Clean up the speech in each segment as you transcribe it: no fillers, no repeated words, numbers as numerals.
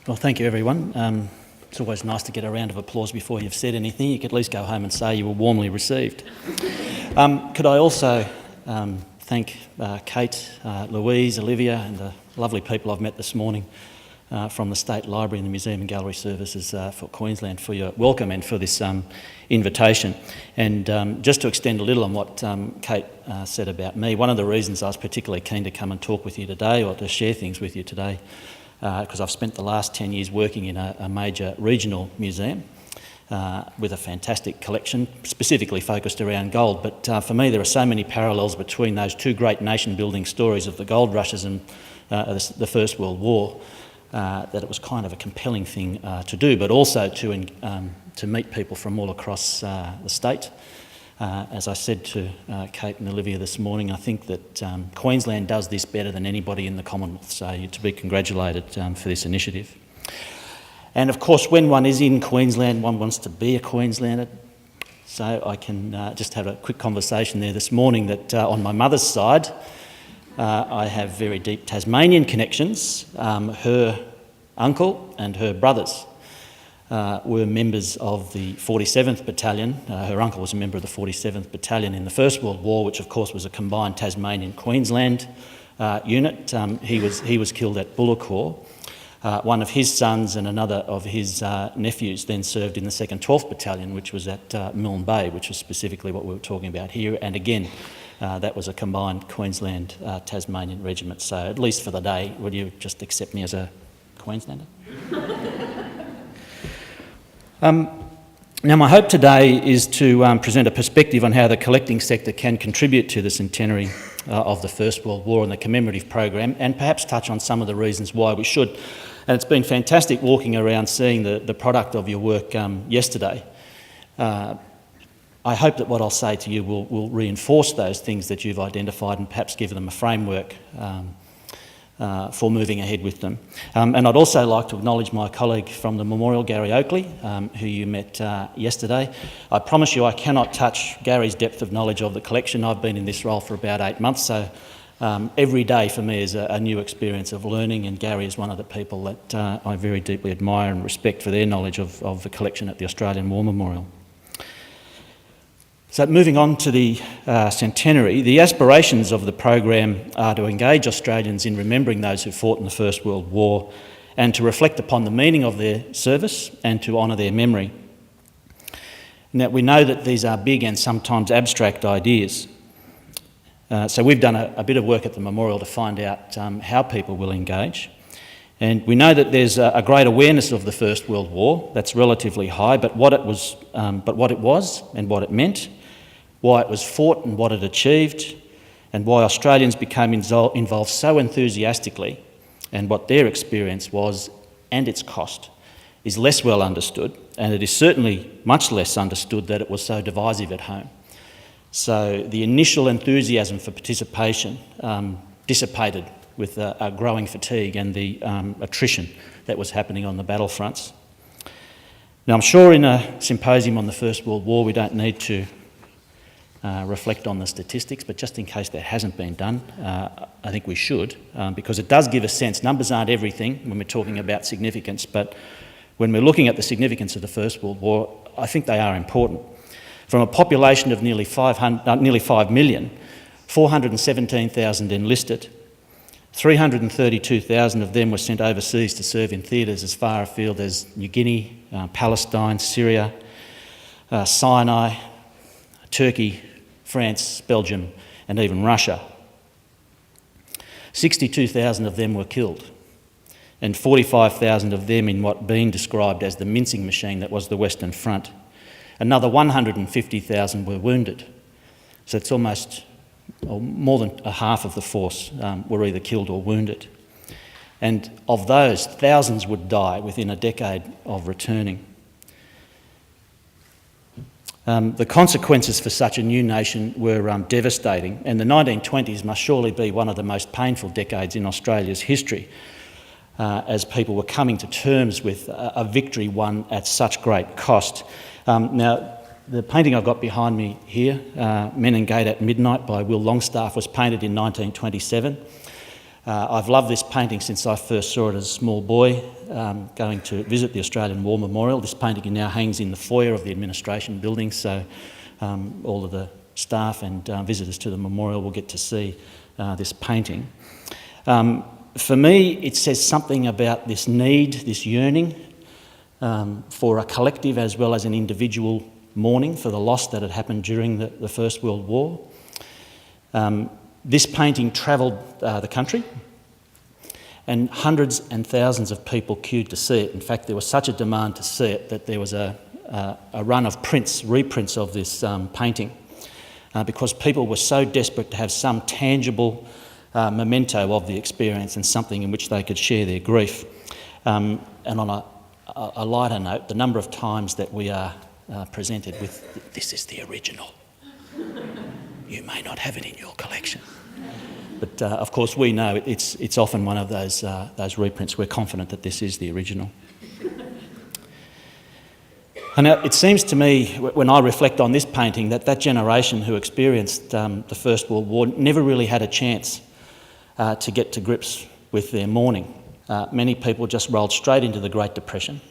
Well, thank you, everyone. It's always nice to get a round of applause before you've said anything. You could at least go home and say you were warmly received. Could I also thank Kate, Louise, Olivia and the lovely people I've met this morning from the State Library and the Museum and Gallery Services for Queensland for your welcome and for this invitation. And just to extend a little on what Kate said about me, one of the reasons I was particularly keen to come and talk with you today, or to share things with you today, because I've spent the last 10 years working in a major regional museum with a fantastic collection, specifically focused around gold. But for me, there are so many parallels between those two great nation-building stories of the gold rushes and the First World War that it was kind of a compelling thing to do, but also to meet people from all across the state. As I said to Kate and Olivia this morning, I think that Queensland does this better than anybody in the Commonwealth, so you're to be congratulated for this initiative. And of course, when one is in Queensland, one wants to be a Queenslander. So I can just have a quick conversation there this morning that on my mother's side, I have very deep Tasmanian connections. Her uncle and her brothers were members of the 47th Battalion. Her uncle was a member of the 47th Battalion in the First World War, which of course was a combined Tasmanian-Queensland unit. He was killed at Bullecourt. One of his sons and another of his nephews then served in the 2nd 12th Battalion, which was at Milne Bay, which was specifically what we were talking about here. And again, that was a combined Queensland-Tasmanian regiment. So at least for the day, would you just accept me as a Queenslander? Now, my hope today is to present a perspective on how the collecting sector can contribute to the centenary of the First World War and the commemorative program, and perhaps touch on some of the reasons why we should. And it's been fantastic walking around seeing the product of your work yesterday. I hope that what I'll say to you will reinforce those things that you've identified and perhaps give them a framework for moving ahead with them. And I'd also like to acknowledge my colleague from the Memorial, Gary Oakley, who you met yesterday. I promise you I cannot touch Gary's depth of knowledge of the collection. I've been in this role for about 8 months, so every day for me is a new experience of learning, and Gary is one of the people that I very deeply admire and respect for their knowledge of the collection at the Australian War Memorial. So moving on to the centenary, the aspirations of the program are to engage Australians in remembering those who fought in the First World War and to reflect upon the meaning of their service and to honour their memory. Now, we know that these are big and sometimes abstract ideas. So we've done a bit of work at the Memorial to find out how people will engage. And we know that there's a great awareness of the First World War. That's relatively high, but what it was and what it meant, why it was fought and what it achieved, and why Australians became involved so enthusiastically, and what their experience was and its cost, is less well understood, and it is certainly much less understood that it was so divisive at home. So the initial enthusiasm for participation dissipated with a growing fatigue and the attrition that was happening on the battlefronts. Now, I'm sure in a symposium on the First World War we don't need to reflect on the statistics, but just in case that hasn't been done, I think we should, because it does give a sense. Numbers aren't everything when we're talking about significance, but when we're looking at the significance of the First World War, I think they are important. From a population of nearly 5 million, 417,000 enlisted, 332,000 of them were sent overseas to serve in theatres as far afield as New Guinea, Palestine, Syria, Sinai, Turkey, France, Belgium, and even Russia. 62,000 of them were killed, and 45,000 of them in what been described as the mincing machine that was the Western Front. Another 150,000 were wounded. So it's almost more than a half of the force were either killed or wounded. And of those, thousands would die within a decade of returning. The consequences for such a new nation were devastating, and the 1920s must surely be one of the most painful decades in Australia's history, as people were coming to terms with a victory won at such great cost. Now, the painting I've got behind me here, Men and Gate at Midnight by Will Longstaff, was painted in 1927. I've loved this painting since I first saw it as a small boy, going to visit the Australian War Memorial. This painting now hangs in the foyer of the administration building, so all of the staff and visitors to the memorial will get to see this painting. For me, it says something about this need, this yearning for a collective as well as an individual mourning for the loss that had happened during the First World War. This painting travelled the country, and hundreds and thousands of people queued to see it. In fact, there was such a demand to see it that there was a run of reprints of this painting, because people were so desperate to have some tangible memento of the experience and something in which they could share their grief. And on a lighter note, the number of times that we are presented with, "This is the original. You may not have it in your collection." But of course we know it's often one of those reprints. We're confident that this is the original. And now it seems to me, when I reflect on this painting, that generation who experienced the First World War never really had a chance to get to grips with their mourning. Many people just rolled straight into the Great Depression,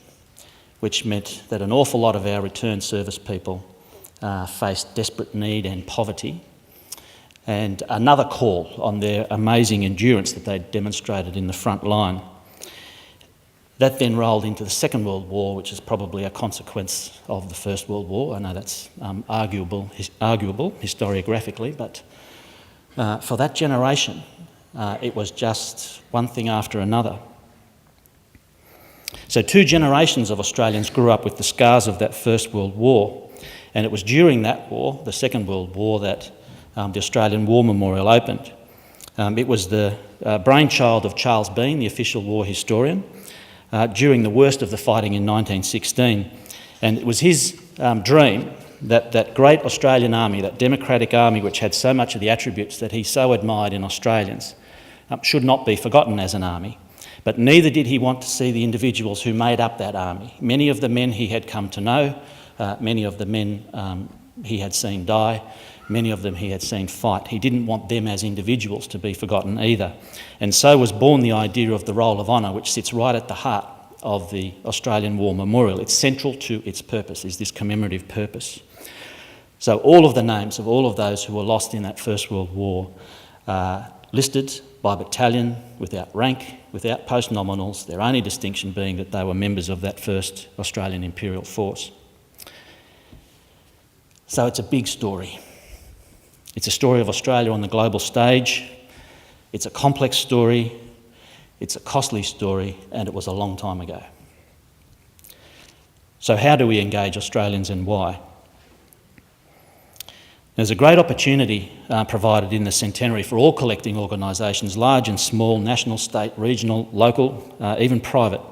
which meant that an awful lot of our returned service people faced desperate need and poverty, and another call on their amazing endurance that they demonstrated in the front line. That then rolled into the Second World War, which is probably a consequence of the First World War. I know that's arguable historiographically, but for that generation, it was just one thing after another. So 2 generations of Australians grew up with the scars of that First World War, and it was during that war, the Second World War, that the Australian War Memorial opened. It was the brainchild of Charles Bean, the official war historian, during the worst of the fighting in 1916. And it was his dream that great Australian army, that democratic army which had so much of the attributes that he so admired in Australians, should not be forgotten as an army. But neither did he want to see the individuals who made up that army. Many of the men he had come to know, many of the men he had seen die, many of them he had seen fight. He didn't want them as individuals to be forgotten either. And so was born the idea of the Roll of Honour, which sits right at the heart of the Australian War Memorial. It's central to its purpose, is this commemorative purpose. So all of the names of all of those who were lost in that First World War are listed by battalion, without rank, without post-nominals, their only distinction being that they were members of that first Australian Imperial Force. So it's a big story. It's a story of Australia on the global stage. It's a complex story. It's a costly story, and it was a long time ago. So how do we engage Australians, and why? There's a great opportunity provided in the centenary for all collecting organisations, large and small, national, state, regional, local, even private,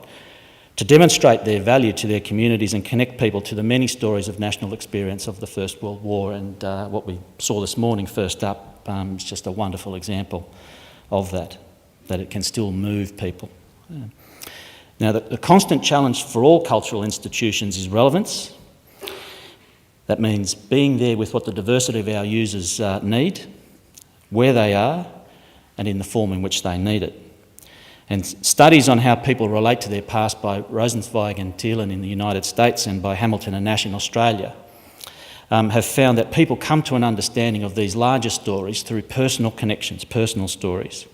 to demonstrate their value to their communities and connect people to the many stories of national experience of the First World War. And what we saw this morning first up is just a wonderful example of that it can still move people. Now, the constant challenge for all cultural institutions is relevance. That means being there with what the diversity of our users need, where they are, and in the form in which they need it. And studies on how people relate to their past by Rosenzweig and Thielen in the United States and by Hamilton and Nash in Australia have found that people come to an understanding of these larger stories through personal connections, personal stories,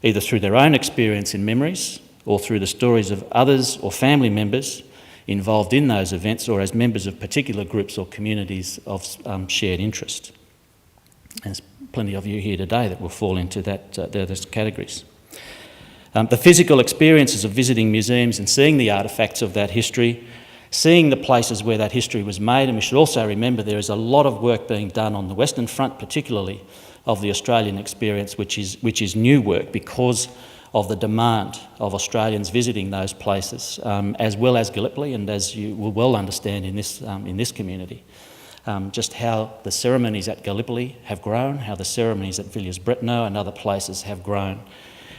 either through their own experience and memories or through the stories of others or family members involved in those events, or as members of particular groups or communities of shared interest. And there's plenty of you here today that will fall into those categories. The physical experiences of visiting museums and seeing the artefacts of that history, seeing the places where that history was made, and we should also remember there is a lot of work being done on the Western Front, particularly of the Australian experience, which is new work because of the demand of Australians visiting those places, as well as Gallipoli, and as you will well understand in this community, just how the ceremonies at Gallipoli have grown, how the ceremonies at Villiers-Bretonneux and other places have grown,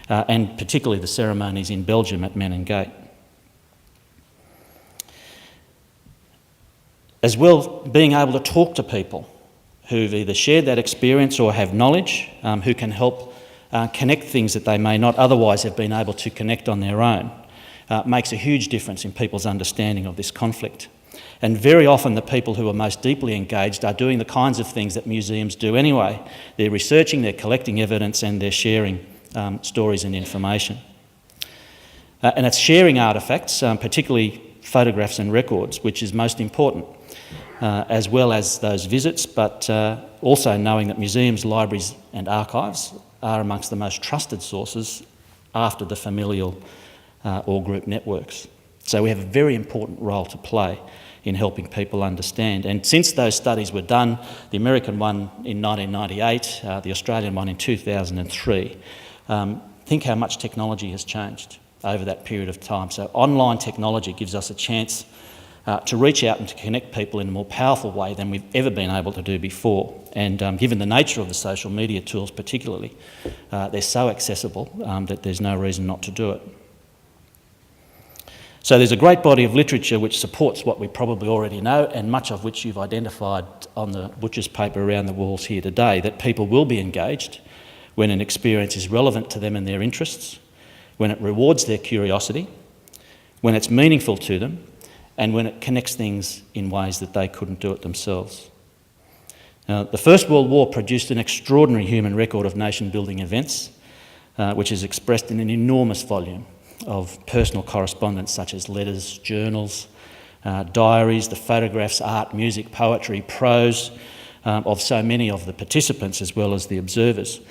and particularly the ceremonies in Belgium at Menin Gate. As well, being able to talk to people who've either shared that experience or have knowledge, who can help connect things that they may not otherwise have been able to connect on their own, makes a huge difference in people's understanding of this conflict. And very often the people who are most deeply engaged are doing the kinds of things that museums do anyway. They're researching, they're collecting evidence, and they're sharing stories and information. And it's sharing artefacts, particularly photographs and records, which is most important, as well as those visits, but also knowing that museums, libraries and archives are amongst the most trusted sources after the familial or group networks. So we have a very important role to play in helping people understand. And since those studies were done, the American one in 1998, the Australian one in 2003, think how much technology has changed over that period of time. So online technology gives us a chance to reach out and to connect people in a more powerful way than we've ever been able to do before. And given the nature of the social media tools particularly, they're so accessible that there's no reason not to do it. So there's a great body of literature which supports what we probably already know, and much of which you've identified on the butcher's paper around the walls here today, that people will be engaged when an experience is relevant to them and their interests, when it rewards their curiosity, when it's meaningful to them, and when it connects things in ways that they couldn't do it themselves. Now, the First World War produced an extraordinary human record of nation-building events, which is expressed in an enormous volume of personal correspondence such as letters, journals, diaries, the photographs, art, music, poetry, prose of so many of the participants as well as the observers.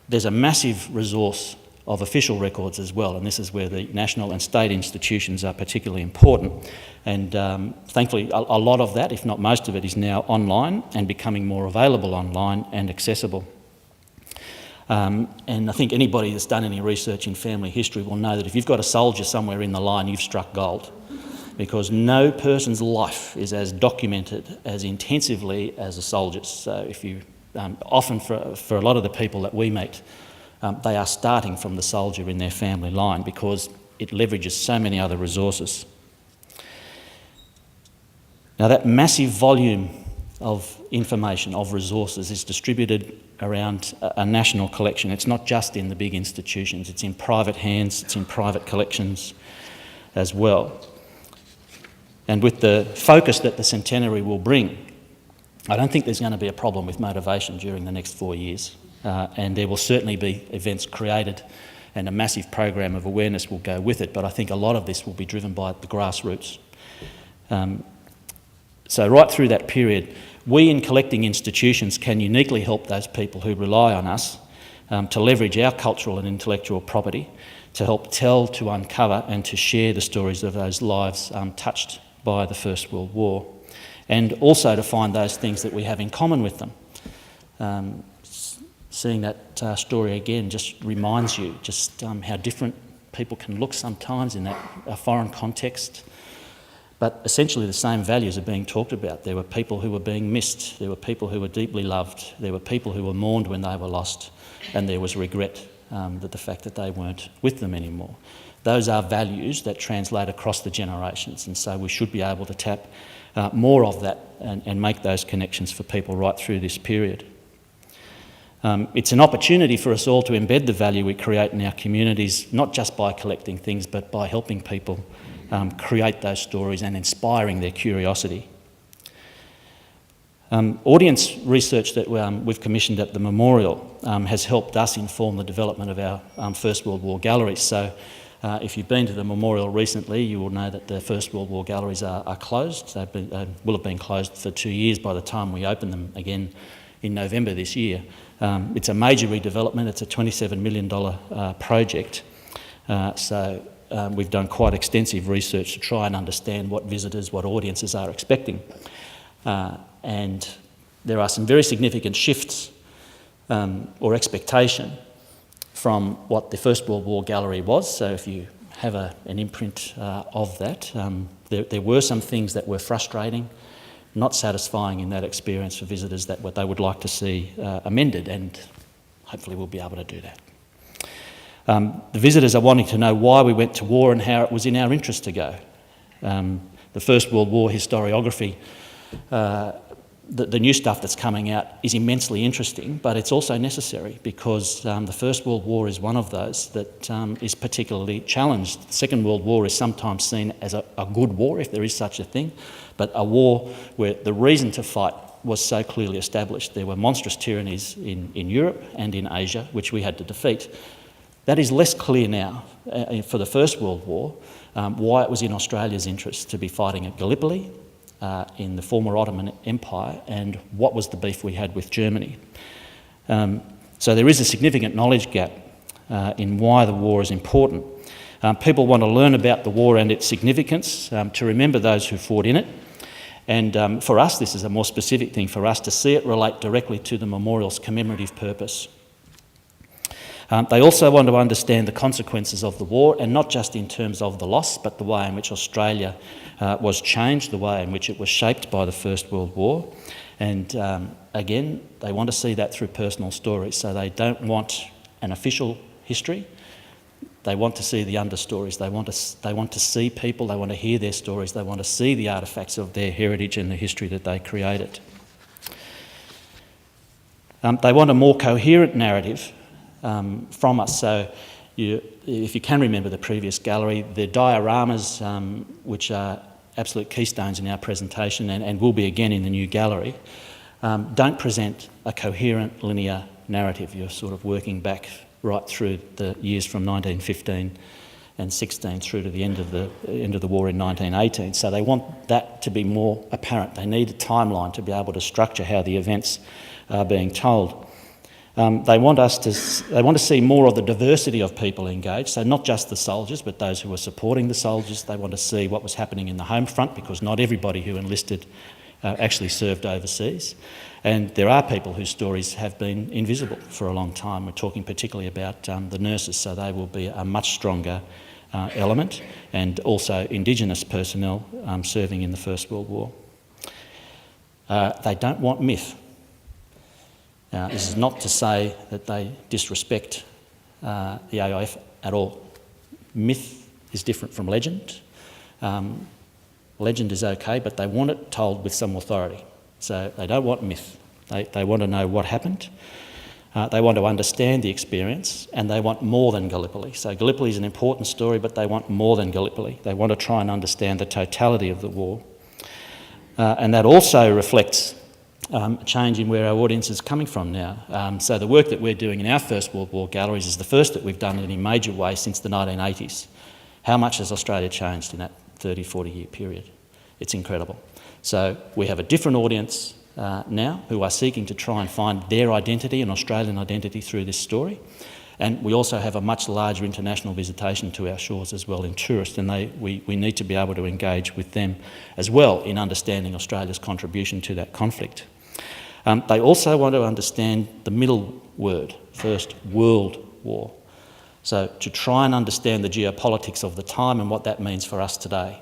There's a massive resource of official records as well, and this is where the national and state institutions are particularly important. And thankfully a lot of that, if not most of it, is now online and becoming more available online and accessible. And I think anybody that's done any research in family history will know that if you've got a soldier somewhere in the line, you've struck gold, because no person's life is as documented as intensively as a soldier's. So if you, often for a lot of the people that we meet, they are starting from the soldier in their family line because it leverages so many other resources. Now that massive volume of information, of resources, is distributed around a national collection. It's not just in the big institutions, it's in private hands, it's in private collections as well. And with the focus that the centenary will bring, I don't think there's going to be a problem with motivation during the next 4 years. And there will certainly be events created and a massive program of awareness will go with it, but I think a lot of this will be driven by the grassroots. So right through that period, we in collecting institutions can uniquely help those people who rely on us to leverage our cultural and intellectual property to help tell, to uncover and to share the stories of those lives touched by the First World War, and also to find those things that we have in common with them. Seeing that story again just reminds you just how different people can look sometimes in that foreign context. But essentially the same values are being talked about. There were people who were being missed, there were people who were deeply loved, there were people who were mourned when they were lost, and there was regret that the fact that they weren't with them anymore. Those are values that translate across the generations, and so we should be able to tap more of that and make those connections for people right through this period. It's an opportunity for us all to embed the value we create in our communities, not just by collecting things, but by helping people create those stories and inspiring their curiosity. Audience research that we've commissioned at the Memorial has helped us inform the development of our First World War galleries. So if you've been to the Memorial recently, you will know that the First World War galleries are closed. They will have been closed for 2 years by the time we open them again in November this year. It's a major redevelopment. It's a $27 million project. So we've done quite extensive research to try and understand what visitors, what audiences are expecting. And there are some very significant shifts or expectation from what the First World War gallery was. So if you have an imprint of that, there were some things that were frustrating, not satisfying in that experience for visitors that what they would like to see amended, and hopefully we'll be able to do that. The visitors are wanting to know why we went to war and how it was in our interest to go. The First World War historiography the new stuff that's coming out is immensely interesting, but it's also necessary because the First World War is one of those that is particularly challenged. The Second World War is sometimes seen as a good war, if there is such a thing, but a war where the reason to fight was so clearly established. There were monstrous tyrannies in Europe and in Asia, which we had to defeat. That is less clear now for the First World War, why it was in Australia's interest to be fighting at Gallipoli, in the former Ottoman Empire, and what was the beef we had with Germany. So there is a significant knowledge gap in why the war is important. People want to learn about the war and its significance, to remember those who fought in it, and for us this is a more specific thing for us to see it relate directly to the memorial's commemorative purpose. They also want to understand the consequences of the war, and not just in terms of the loss, but the way in which Australia was changed, the way in which it was shaped by the First World War. And again, they want to see that through personal stories. So they don't want an official history. They want to see the understories. They want to see people. They want to hear their stories. They want to see the artefacts of their heritage and the history that they created. They want a more coherent narrative from us. So if you can remember the previous gallery, the dioramas, which are absolute keystones in our presentation and will be again in the new gallery, don't present a coherent linear narrative. You're sort of working back right through the years from 1915 and 16 through to the end of the war in 1918. So they want that to be more apparent. They need a timeline to be able to structure how the events are being told. They want to see more of the diversity of people engaged, so not just the soldiers, but those who were supporting the soldiers. They want to see what was happening in the home front, because not everybody who enlisted actually served overseas. And there are people whose stories have been invisible for a long time. We're talking particularly about the nurses, so they will be a much stronger element, and also Indigenous personnel serving in the First World War. They don't want myth. This is not to say that they disrespect the AIF at all. Myth is different from legend. Legend is okay, but they want it told with some authority. So they don't want myth. They want to know what happened. They want to understand the experience, and they want more than Gallipoli. So Gallipoli is an important story, but they want more than Gallipoli. They want to try and understand the totality of the war. And that also reflects a change in where our audience is coming from now. So the work that we're doing in our First World War galleries is the first that we've done in any major way since the 1980s. How much has Australia changed in that 30, 40-year period? It's incredible. So we have a different audience now who are seeking to try and find their identity, an Australian identity, through this story. And we also have a much larger international visitation to our shores as well in tourists, and we need to be able to engage with them as well in understanding Australia's contribution to that conflict. They also want to understand the middle word, First World War. So to try and understand the geopolitics of the time and what that means for us today.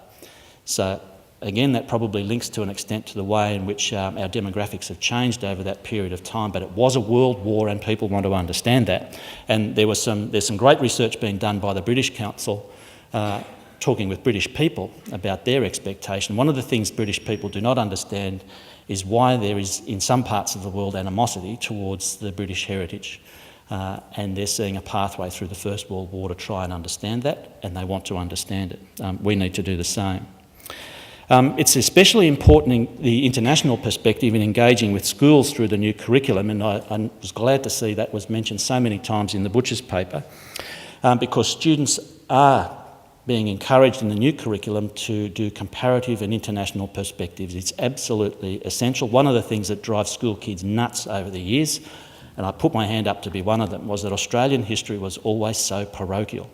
So again, that probably links to an extent to the way in which our demographics have changed over that period of time, but it was a world war and people want to understand that. And there's some great research being done by the British Council talking with British people about their expectation. One of the things British people do not understand is why there is, in some parts of the world, animosity towards the British heritage. And they're seeing a pathway through the First World War to try and understand that, and they want to understand it. We need to do the same. It's especially important in the international perspective in engaging with schools through the new curriculum, and I was glad to see that was mentioned so many times in the Butcher's paper, because students are being encouraged in the new curriculum to do comparative and international perspectives. It's absolutely essential. One of the things that drives school kids nuts over the years, and I put my hand up to be one of them, was that Australian history was always so parochial.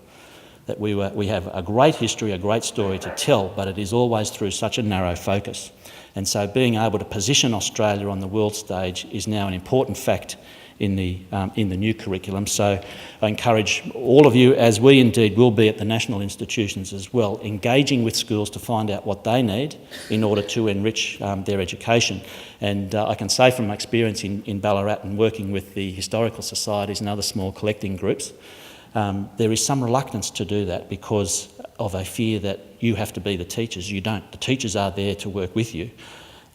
That we have a great history, a great story to tell, but it is always through such a narrow focus. And so being able to position Australia on the world stage is now an important fact in the new curriculum. So I encourage all of you, as we indeed will be at the national institutions as well, engaging with schools to find out what they need in order to enrich their education. And I can say from my experience in Ballarat and working with the historical societies and other small collecting groups, there is some reluctance to do that because of a fear that you have to be the teachers. You don't. The teachers are there to work with you.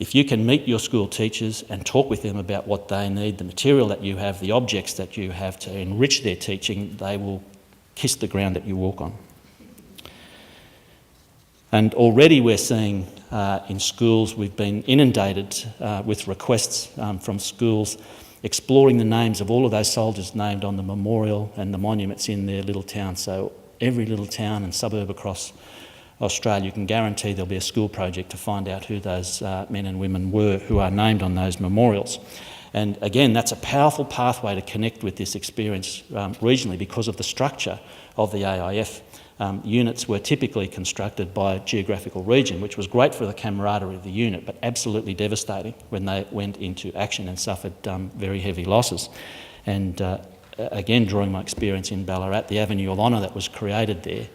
If you can meet your school teachers and talk with them about what they need, the material that you have, the objects that you have to enrich their teaching, they will kiss the ground that you walk on. And already we're seeing in schools, we've been inundated with requests from schools exploring the names of all of those soldiers named on the memorial and the monuments in their little town. So every little town and suburb across Australia, you can guarantee there'll be a school project to find out who those men and women were who are named on those memorials. And again, that's a powerful pathway to connect with this experience regionally because of the structure of the AIF. Units were typically constructed by geographical region, which was great for the camaraderie of the unit, but absolutely devastating when they went into action and suffered very heavy losses. And again, drawing my experience in Ballarat, the Avenue of Honour that was created there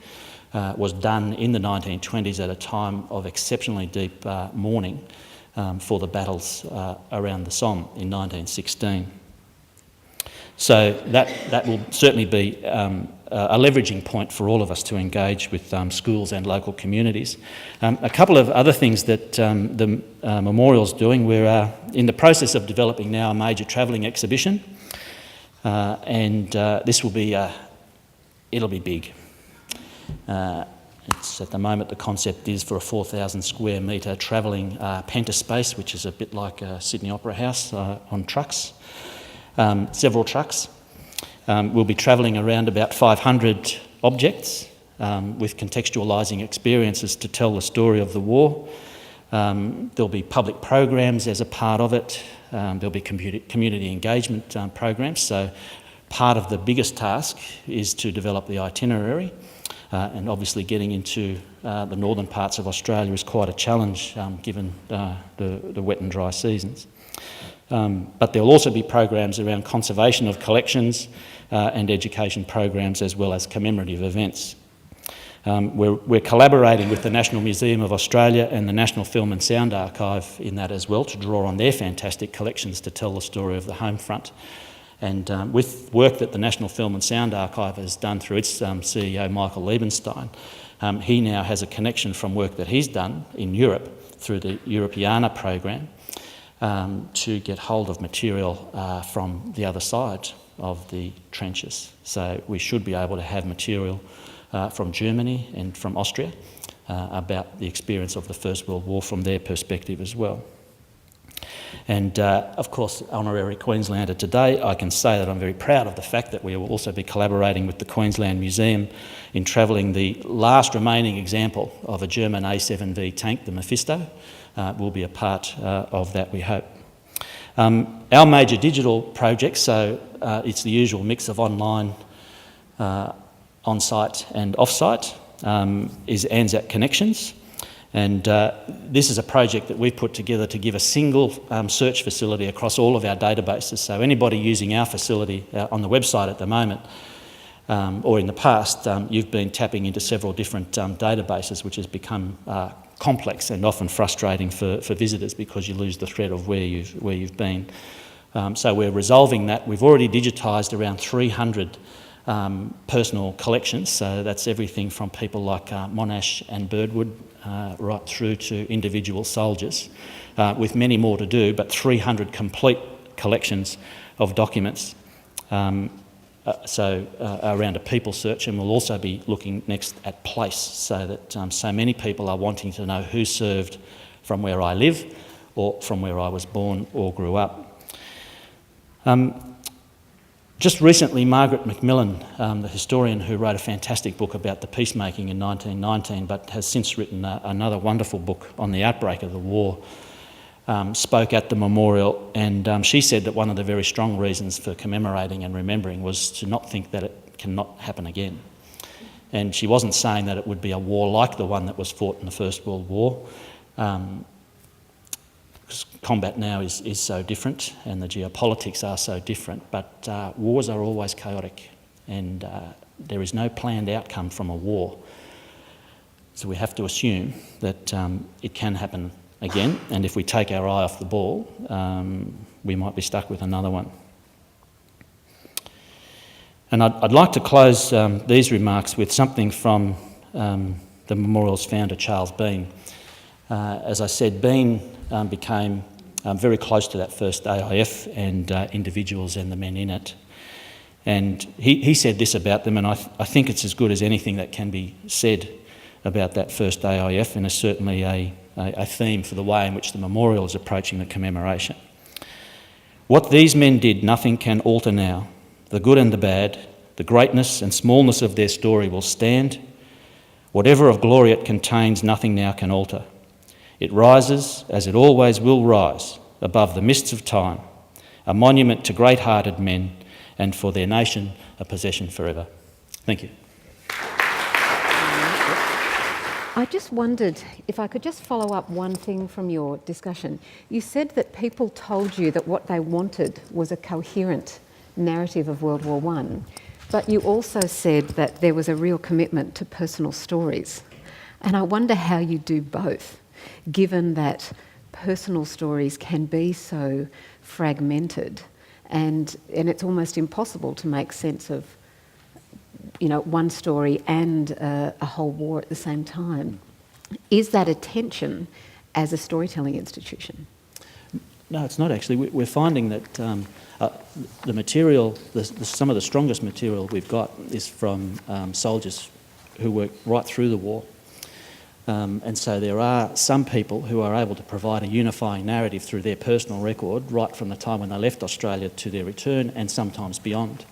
was done in the 1920s at a time of exceptionally deep mourning for the battles around the Somme in 1916. So that will certainly be a leveraging point for all of us to engage with schools and local communities. A couple of other things that the memorial's doing, we're in the process of developing now a major travelling exhibition, and this will be, it'll be big. It's at the moment the concept is for a 4,000 square metre travelling penta space, which is a bit like a Sydney Opera House on trucks, several trucks. We'll be travelling around about 500 objects with contextualising experiences to tell the story of the war. There'll be public programs as a part of it. There'll be community engagement programs. So part of the biggest task is to develop the itinerary. And obviously getting into the northern parts of Australia is quite a challenge given the wet and dry seasons. But there'll also be programs around conservation of collections and education programs as well as commemorative events. We're collaborating with the National Museum of Australia and the National Film and Sound Archive in that as well to draw on their fantastic collections to tell the story of the home front. And with work that the National Film and Sound Archive has done through its CEO, Michael Liebenstein, he now has a connection from work that he's done in Europe through the Europeana program to get hold of material from the other side of the trenches. So we should be able to have material from Germany and from Austria about the experience of the First World War from their perspective as well. And of course, Honorary Queenslander today, I can say that I'm very proud of the fact that we will also be collaborating with the Queensland Museum in travelling the last remaining example of a German A7V tank, the Mephisto, will be a part of that, we hope. Our major digital projects, so it's the usual mix of online, on-site and off-site, is ANZAC Connections. And this is a project that we've put together to give a single search facility across all of our databases. So anybody using our facility on the website at the moment or in the past, you've been tapping into several different databases, which has become complex and often frustrating for visitors because you lose the thread of where you've been. So we're resolving that. We've already digitised around 300 personal collections, so that's everything from people like Monash and Birdwood right through to individual soldiers, with many more to do, but 300 complete collections of documents. So around a people search, and we'll also be looking next at place, so that so many people are wanting to know who served from where I live or from where I was born or grew up. Just recently, Margaret Macmillan, the historian who wrote a fantastic book about the peacemaking in 1919, but has since written another wonderful book on the outbreak of the war, spoke at the memorial, and she said that one of the very strong reasons for commemorating and remembering was to not think that it cannot happen again. And she wasn't saying that it would be a war like the one that was fought in the First World War, because combat now is so different and the geopolitics are so different, but wars are always chaotic, and there is no planned outcome from a war. So we have to assume that it can happen again, and if we take our eye off the ball, we might be stuck with another one. And I'd like to close these remarks with something from the memorial's founder, Charles Bean. as I said, Bean became very close to that first AIF and individuals and the men in it. And he said this about them, and I think it's as good as anything that can be said about that first AIF, and is certainly a theme for the way in which the memorial is approaching the commemoration. What these men did, nothing can alter now. The good and the bad, the greatness and smallness of their story will stand. Whatever of glory it contains, nothing now can alter. It rises, as it always will rise, above the mists of time, a monument to great-hearted men, and for their nation a possession forever. Thank you. I just wondered if I could just follow up one thing from your discussion. You said that people told you that what they wanted was a coherent narrative of World War I, but you also said that there was a real commitment to personal stories. And I wonder how you do both, given that personal stories can be so fragmented and it's almost impossible to make sense of, you know, one story and a whole war at the same time. Is that a tension as a storytelling institution? No, it's not actually. We're finding that the material, some of the strongest material we've got is from soldiers who worked right through the war. And so there are some people who are able to provide a unifying narrative through their personal record right from the time when they left Australia to their return, and sometimes beyond.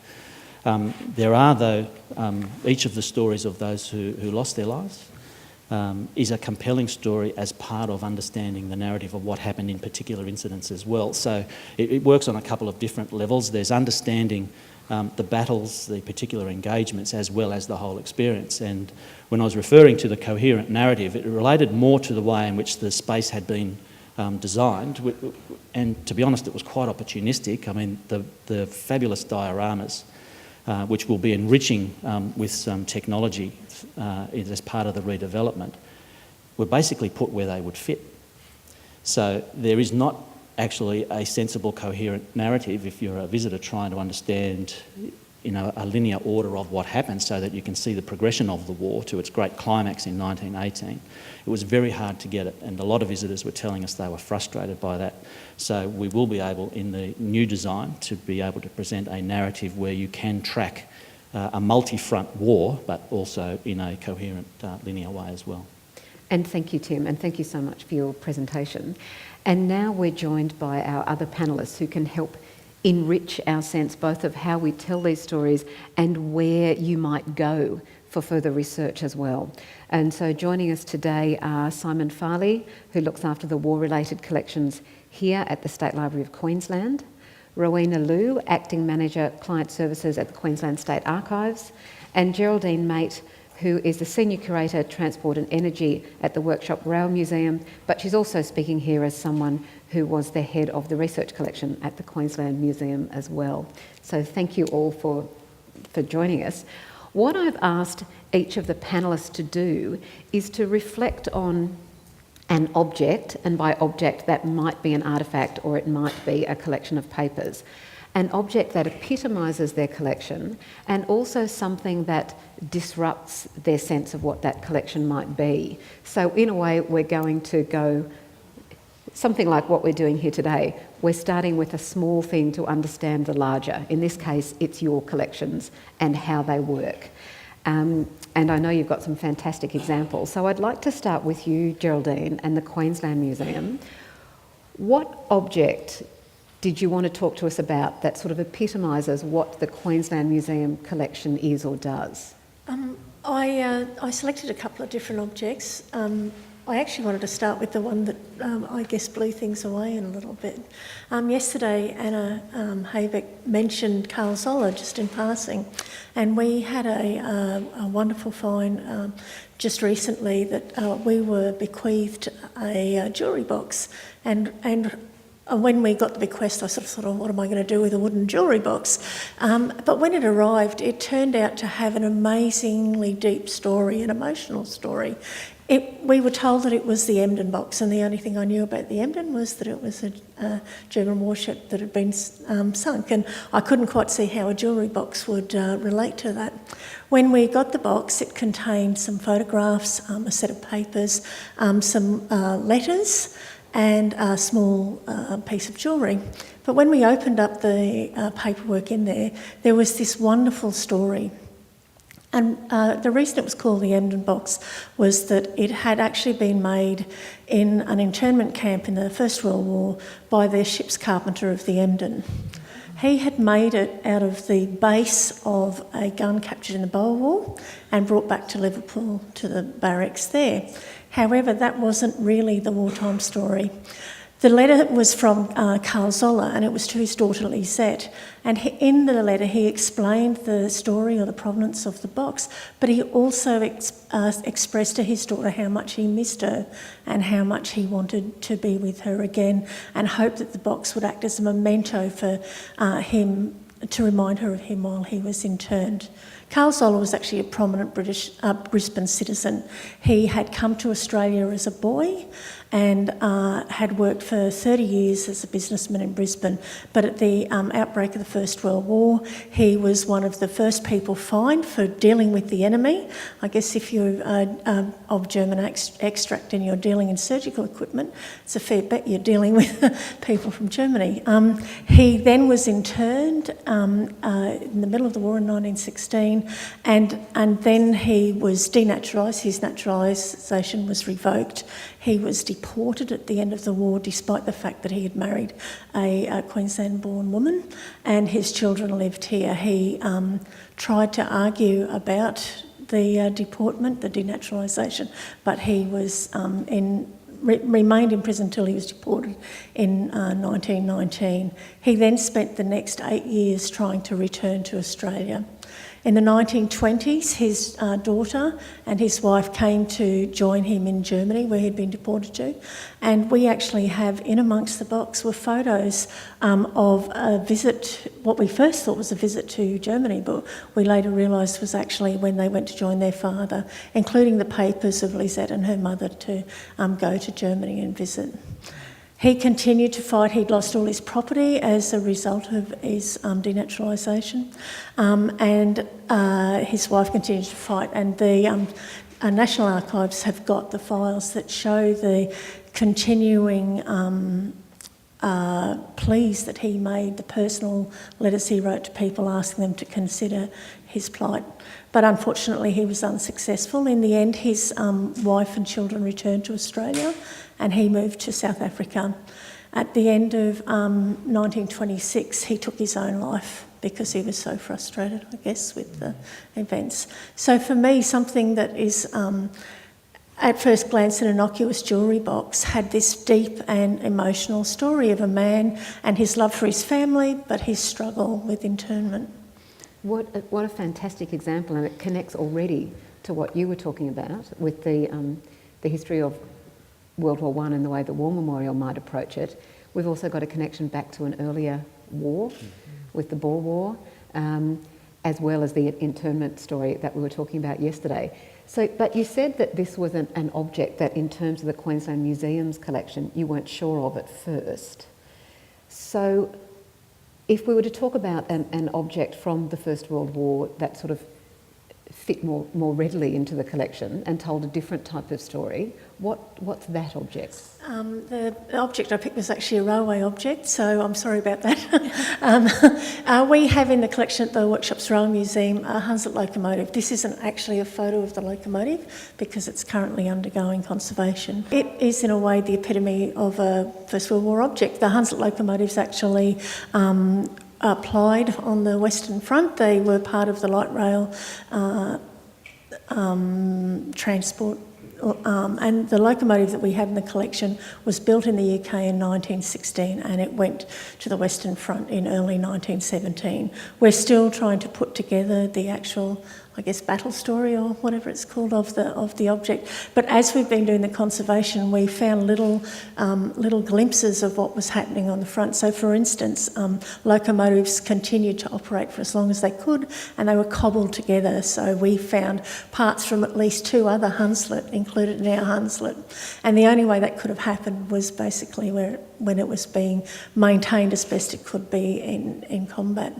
There are, though, each of the stories of those who lost their lives is a compelling story as part of understanding the narrative of what happened in particular incidents as well. So it works on a couple of different levels. There's understanding the battles, the particular engagements, as well as the whole experience. And when I was referring to the coherent narrative, it related more to the way in which the space had been designed. And to be honest, it was quite opportunistic. I mean, the fabulous dioramas, which will be enriching with some technology as part of the redevelopment, were basically put where they would fit. So there is not actually a sensible, coherent narrative if you're a visitor trying to understand, you know, a linear order of what happened so that you can see the progression of the war to its great climax in 1918. It was very hard to get it, and a lot of visitors were telling us they were frustrated by that. So we will be able, in the new design, to be able to present a narrative where you can track a multi-front war, but also in a coherent, linear way as well. And thank you, Tim, and thank you so much for your presentation. And now we're joined by our other panellists who can help enrich our sense both of how we tell these stories and where you might go for further research as well. And so joining us today are Simon Farley, who looks after the war-related collections here at the State Library of Queensland, Rowena Loo, Acting Manager, Client Services at the Queensland State Archives, and Geraldine Mate, who is the Senior Curator, Transport and Energy at the Workshop Rail Museum, but she's also speaking here as someone who was the head of the research collection at the Queensland Museum as well. So thank you all for joining us. What I've asked each of the panellists to do is to reflect on an object, and by object that might be an artefact or it might be a collection of papers, an object that epitomises their collection and also something that disrupts their sense of what that collection might be. So in a way, we're going to go something like what we're doing here today. We're starting with a small thing to understand the larger. In this case, it's your collections and how they work. And I know you've got some fantastic examples. So I'd like to start with you, Geraldine, and the Queensland Museum. What object did you want to talk to us about that sort of epitomises what the Queensland Museum collection is or does? I selected a couple of different objects. I actually wanted to start with the one that I guess blew things away in a little bit. Yesterday, Anna Haybeck mentioned Carl Zoller just in passing, and we had a wonderful find just recently that we were bequeathed a jewellery box, and when we got the bequest, I sort of thought, oh, what am I going to do with a wooden jewellery box? But when it arrived, it turned out to have an amazingly deep story, an emotional story. We were told that it was the Emden box, and the only thing I knew about the Emden was that it was a German warship that had been sunk, and I couldn't quite see how a jewellery box would relate to that. When we got the box, it contained some photographs, a set of papers, some letters, and a small piece of jewellery. But when we opened up the paperwork in there, there was this wonderful story. And the reason it was called the Emden box was that it had actually been made in an internment camp in the First World War by the ship's carpenter of the Emden. He had made it out of the base of a gun captured in the Boer War and brought back to Liverpool to the barracks there. However, that wasn't really the wartime story. The letter was from Carl Zoller, and it was to his daughter Lisette. And in the letter, he explained the story or the provenance of the box, but he also expressed to his daughter how much he missed her and how much he wanted to be with her again, and hoped that the box would act as a memento for him, to remind her of him while he was interned. Carl Zoller was actually a prominent British Brisbane citizen. He had come to Australia as a boy and had worked for 30 years as a businessman in Brisbane. But at the outbreak of the First World War, he was one of the first people fined for dealing with the enemy. I guess if you're of German extract and you're dealing in surgical equipment, it's a fair bet you're dealing with people from Germany. He then was interned in the middle of the war in 1916, and then he was denaturalised. His naturalisation was revoked. He was deported at the end of the war, despite the fact that he had married a Queensland-born woman and his children lived here. He tried to argue about the deportment, the denaturalisation, but he was remained in prison until he was deported in 1919. He then spent the next 8 years trying to return to Australia. In the 1920s, his daughter and his wife came to join him in Germany, where he'd been deported to, and we actually have in amongst the box were photos of a visit, what we first thought was a visit to Germany, but we later realised was actually when they went to join their father, including the papers of Lisette and her mother to go to Germany and visit. He continued to fight. He'd lost all his property as a result of his denaturalisation, and his wife continued to fight. And the National Archives have got the files that show the continuing pleas that he made, the personal letters he wrote to people asking them to consider his plight. But unfortunately, he was unsuccessful. In the end, his wife and children returned to Australia, and he moved to South Africa. At the end of 1926, he took his own life because he was so frustrated, I guess, with the events. So for me, something that is, at first glance, an innocuous jewellery box had this deep and emotional story of a man and his love for his family, but his struggle with internment. What a fantastic example, and it connects already to what you were talking about with the history of World War I and the way the War Memorial might approach it. We've also got a connection back to an earlier war with the Boer War, as well as the internment story that we were talking about yesterday. So, but you said that this was an object that, in terms of the Queensland Museum's collection, you weren't sure of at first. So, if we were to talk about an object from the First World War that sort of fit more readily into the collection and told a different type of story, what's that object? The object I picked was actually a railway object, so I'm sorry about that. We have in the collection at the Workshops Rail Museum a Hunslet locomotive. This isn't actually a photo of the locomotive because it's currently undergoing conservation. It is in a way the epitome of a First World War object. The Hunslet locomotives actually applied on the Western Front. They were part of the light rail transport, and the locomotive that we have in the collection was built in the UK in 1916 and it went to the Western Front in early 1917. We're still trying to put together the actual battle story or whatever it's called of the object. But as we've been doing the conservation, we found little glimpses of what was happening on the front. So, for instance, locomotives continued to operate for as long as they could, and they were cobbled together. So we found parts from at least 2 other Hunslet included in our Hunslet, and the only way that could have happened was basically when it was being maintained as best it could be in combat.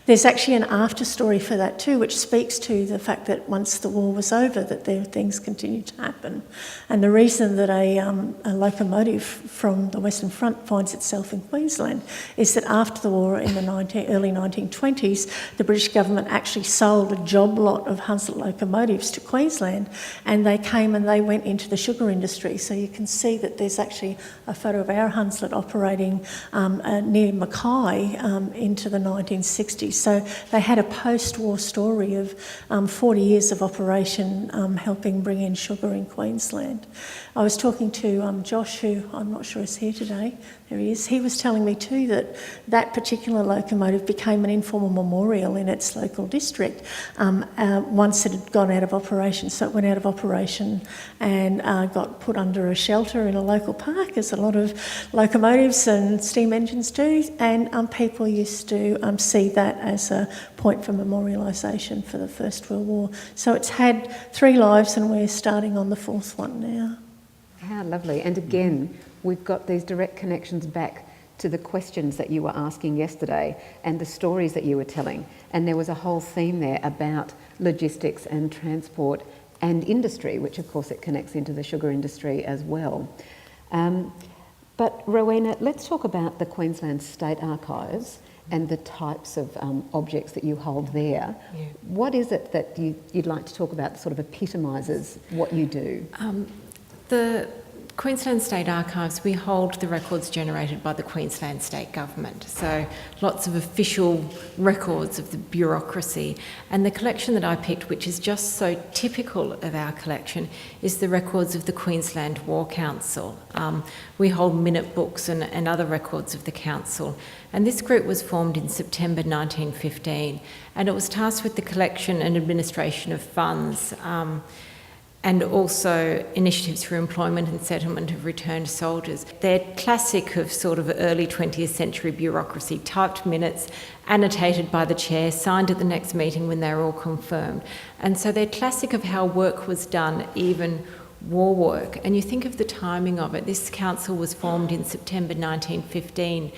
There's actually an after story for that too, which speaks to the fact that once the war was over, that things continued to happen. And the reason that a locomotive from the Western Front finds itself in Queensland is that after the war in the early 1920s, the British government actually sold a job lot of Hunslet locomotives to Queensland, and they came and they went into the sugar industry. So you can see that there's actually a photo of our Hunslet operating near Mackay into the 1960s. So they had a post-war story of 40 years of operation helping bring in sugar in Queensland. I was talking to Josh, who I'm not sure is here today. There he is. He was telling me too that that particular locomotive became an informal memorial in its local district once it had gone out of operation. So it went out of operation and got put under a shelter in a local park, as a lot of locomotives and steam engines do, and people used to see that as a point for memorialisation for the First World War. So it's had 3 lives, and we're starting on the 4th one now. How lovely. And again, we've got these direct connections back to the questions that you were asking yesterday and the stories that you were telling. And there was a whole theme there about logistics and transport and industry, which of course it connects into the sugar industry as well. But Rowena, let's talk about the Queensland State Archives and the types of objects that you hold there. Yeah. What is it that you'd like to talk about that sort of epitomises what you do? The Queensland State Archives, we hold the records generated by the Queensland State Government. So lots of official records of the bureaucracy. And the collection that I picked, which is just so typical of our collection, is the records of the Queensland War Council. We hold minute books and other records of the council. And this group was formed in September 1915, and it was tasked with the collection and administration of funds, and also initiatives for employment and settlement of returned soldiers. They're classic of sort of early 20th century bureaucracy, typed minutes, annotated by the chair, signed at the next meeting when they're all confirmed. And so they're classic of how work was done, even war work. And you think of the timing of it. This council was formed in September 1915.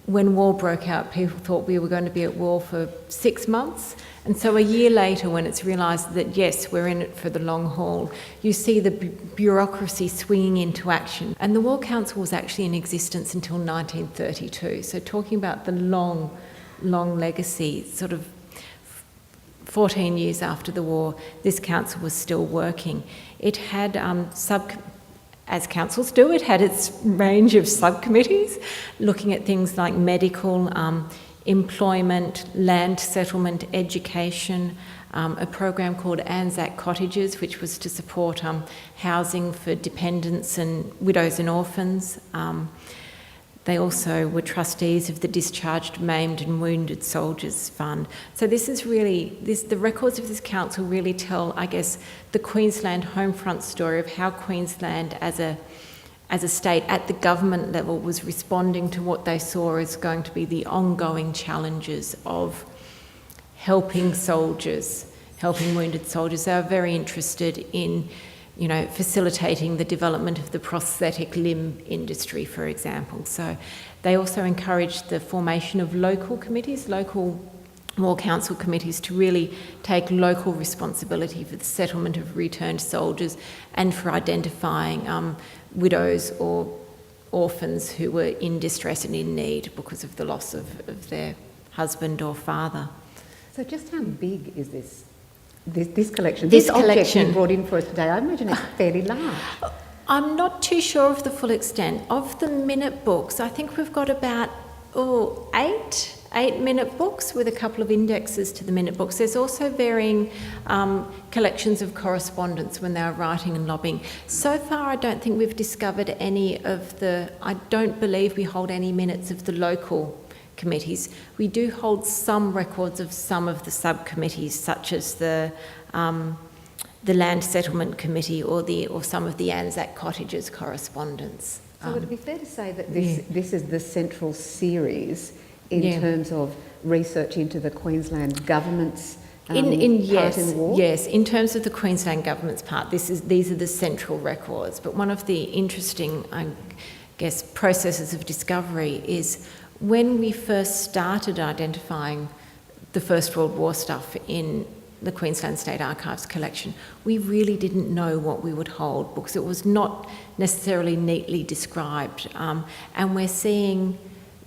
When war broke out, people thought we were going to be at war for 6 months. And so a year later, when it's realised that, yes, we're in it for the long haul, you see the bureaucracy swinging into action. And the War Council was actually in existence until 1932. So talking about the long legacy, sort of 14 years after the war, this council was still working. It had as councils do, it had its range of subcommittees looking at things like medical, employment, land settlement, education, a program called ANZAC Cottages, which was to support housing for dependents and widows and orphans. They also were trustees of the Discharged, Maimed and Wounded Soldiers Fund. So this is really, the records of this council really tell, I guess, the Queensland homefront story of how Queensland as a state at the government level was responding to what they saw as going to be the ongoing challenges of helping soldiers, helping wounded soldiers. They were very interested in, facilitating the development of the prosthetic limb industry, for example. So they also encouraged the formation of local committees, local War Council committees, to really take local responsibility for the settlement of returned soldiers and for identifying widows or orphans who were in distress and in need because of the loss of their husband or father. So just how big is this collection? This object collection you brought in for us today, I imagine it's fairly large. I'm not too sure of the full extent. Of the minute books, I think we've got about eight minute books with a couple of indexes to the minute books. There's also varying collections of correspondence when they were writing and lobbying. So far, I don't think we've discovered any of I don't believe we hold any minutes of the local committees. We do hold some records of some of the subcommittees, such as the Land Settlement Committee or some of the ANZAC cottages correspondence. So would it be fair to say that this is the central series in terms of research into the Queensland government's part in the war? Yes, in terms of the Queensland government's part, these are the central records. But one of the interesting, I guess, processes of discovery is when we first started identifying the First World War stuff in the Queensland State Archives collection, we really didn't know what we would hold because it was not necessarily neatly described. And we're seeing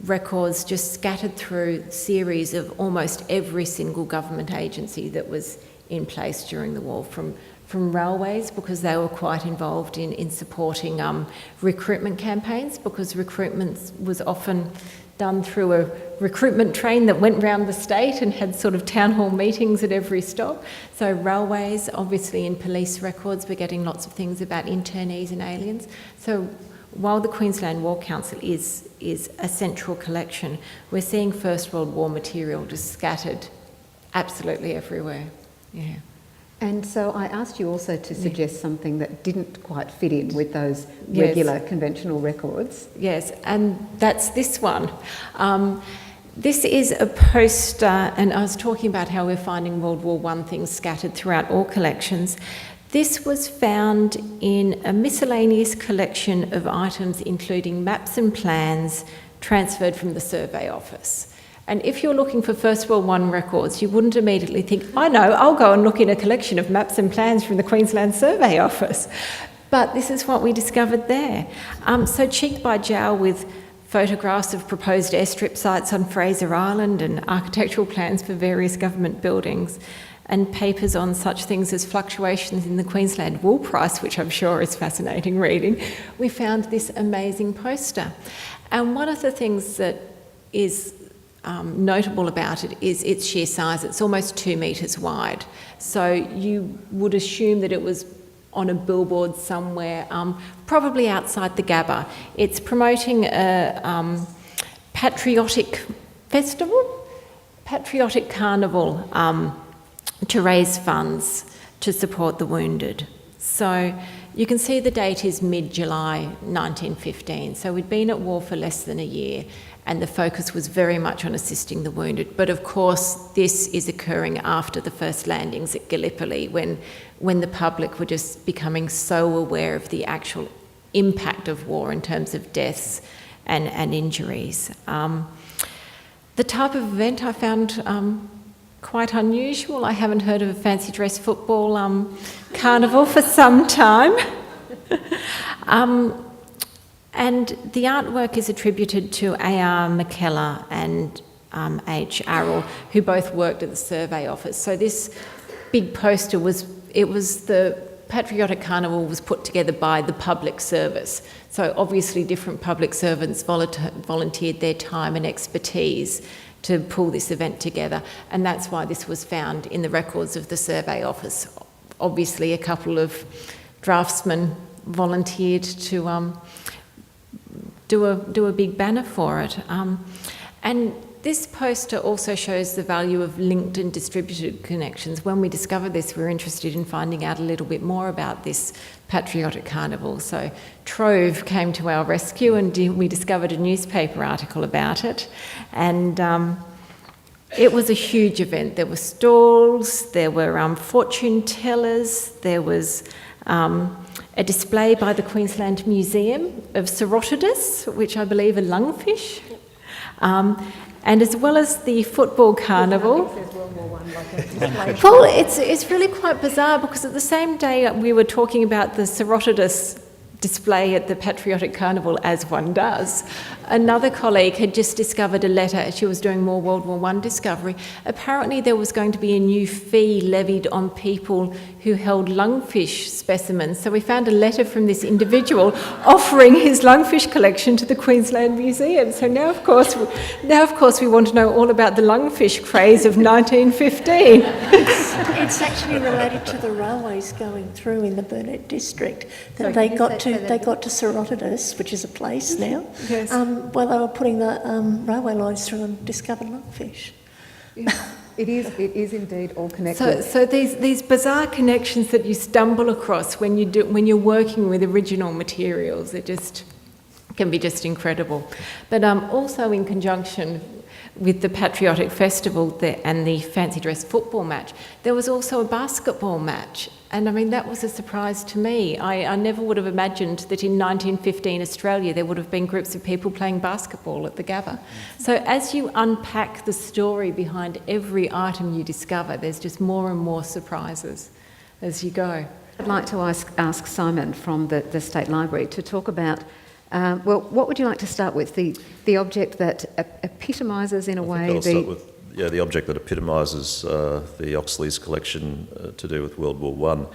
records just scattered through series of almost every single government agency that was in place during the war, from railways, because they were quite involved in supporting recruitment campaigns, because recruitment was often done through a recruitment train that went round the state and had sort of town hall meetings at every stop. So railways, obviously in police records, we're getting lots of things about internees and aliens. So while the Queensland War Council is a central collection, we're seeing First World War material just scattered absolutely everywhere. Yeah. And so I asked you also to suggest something that didn't quite fit in with those regular conventional records. Yes, and that's this one. This is a poster, and I was talking about how we're finding World War I things scattered throughout all collections. This was found in a miscellaneous collection of items including maps and plans transferred from the Survey Office. And if you're looking for First World War I records, you wouldn't immediately think, I know, I'll go and look in a collection of maps and plans from the Queensland Survey Office. But this is what we discovered there. So cheek by jowl with photographs of proposed airstrip sites on Fraser Island and architectural plans for various government buildings, and papers on such things as fluctuations in the Queensland wool price, which I'm sure is fascinating reading, we found this amazing poster. And one of the things that is notable about it is its sheer size. It's almost 2 metres wide. So you would assume that it was on a billboard somewhere, probably outside the Gabba. It's promoting a patriotic festival, patriotic carnival, to raise funds to support the wounded. So you can see the date is mid-July 1915. So we'd been at war for less than a year, and the focus was very much on assisting the wounded. But of course, this is occurring after the first landings at Gallipoli, when the public were just becoming so aware of the actual impact of war in terms of deaths and injuries. The type of event I found quite unusual. I haven't heard of a fancy dress football carnival for some time. And the artwork is attributed to A.R. McKellar and H. Arrell, who both worked at the Survey Office. So this big poster the Patriotic Carnival was put together by the public service. So obviously different public servants volunteered their time and expertise to pull this event together. And that's why this was found in the records of the Survey Office. Obviously a couple of draftsmen volunteered to do a big banner for it. And this poster also shows the value of linked and distributed connections. When we discovered this, we were interested in finding out a little bit more about this Patriotic Carnival. So Trove came to our rescue, and we discovered a newspaper article about it. And it was a huge event. There were stalls, there were fortune tellers, there was a display by the Queensland Museum of Serotidas, which I believe are lungfish. And as well as the football carnival. Well, it's really quite bizarre, because at the same day we were talking about the Serotidas display at the Patriotic Carnival, as one does, another colleague had just discovered a letter. She was doing more World War I discovery. Apparently there was going to be a new fee levied on people who held lungfish specimens. So we found a letter from this individual offering his lungfish collection to the Queensland Museum. So now of course we want to know all about the lungfish craze of 1915. It's actually related to the railways going through in the Burnett district. That they got to Serotidas, which is a place now. Yes. while they were putting the railway lines through and discovered lungfish. It is indeed all connected. So these bizarre connections that you stumble across when you're working with original materials, it just can be just incredible. But also in conjunction with the Patriotic Festival and the fancy dress football match, there was also a basketball match. And I mean, that was a surprise to me. I never would have imagined that in 1915 Australia there would have been groups of people playing basketball at the Gabba. So as you unpack the story behind every item you discover, there's just more and more surprises as you go. I'd like to ask Simon from the State Library to talk about, what would you like to start with? The object that epitomises in a way I'll start with the object that epitomises the Oxley's collection to do with World War One.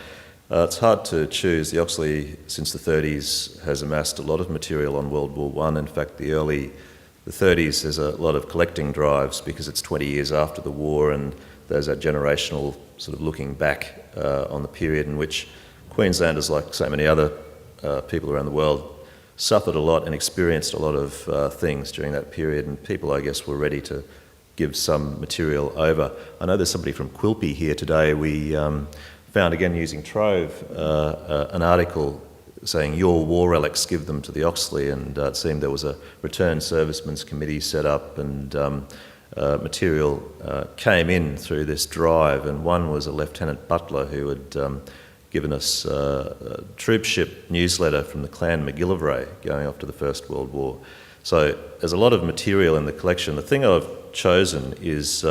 It's hard to choose. The Oxley, since the 30s, has amassed a lot of material on World War One. In fact, the 30s, there's a lot of collecting drives because it's 20 years after the war, and there's that generational sort of looking back on the period in which Queenslanders, like so many other people around the world, suffered a lot and experienced a lot of things during that period, and people, I guess, were ready to give some material over. I know there's somebody from Quilpie here today. We found, again using Trove, an article saying your war relics, give them to the Oxley, and it seemed there was a returned servicemen's committee set up, and material came in through this drive, and one was a Lieutenant Butler who had given us a troopship newsletter from the Clan MacGillivray going off to the First World War. So there's a lot of material in the collection. The thing I've chosen is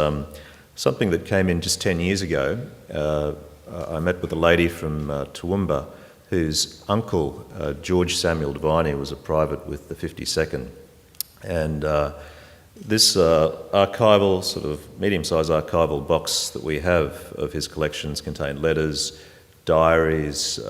something that came in just 10 years ago. I met with a lady from Toowoomba whose uncle, George Samuel Deviney, was a private with the 52nd. And this archival, sort of medium-sized archival box that we have of his collections contained letters, diaries,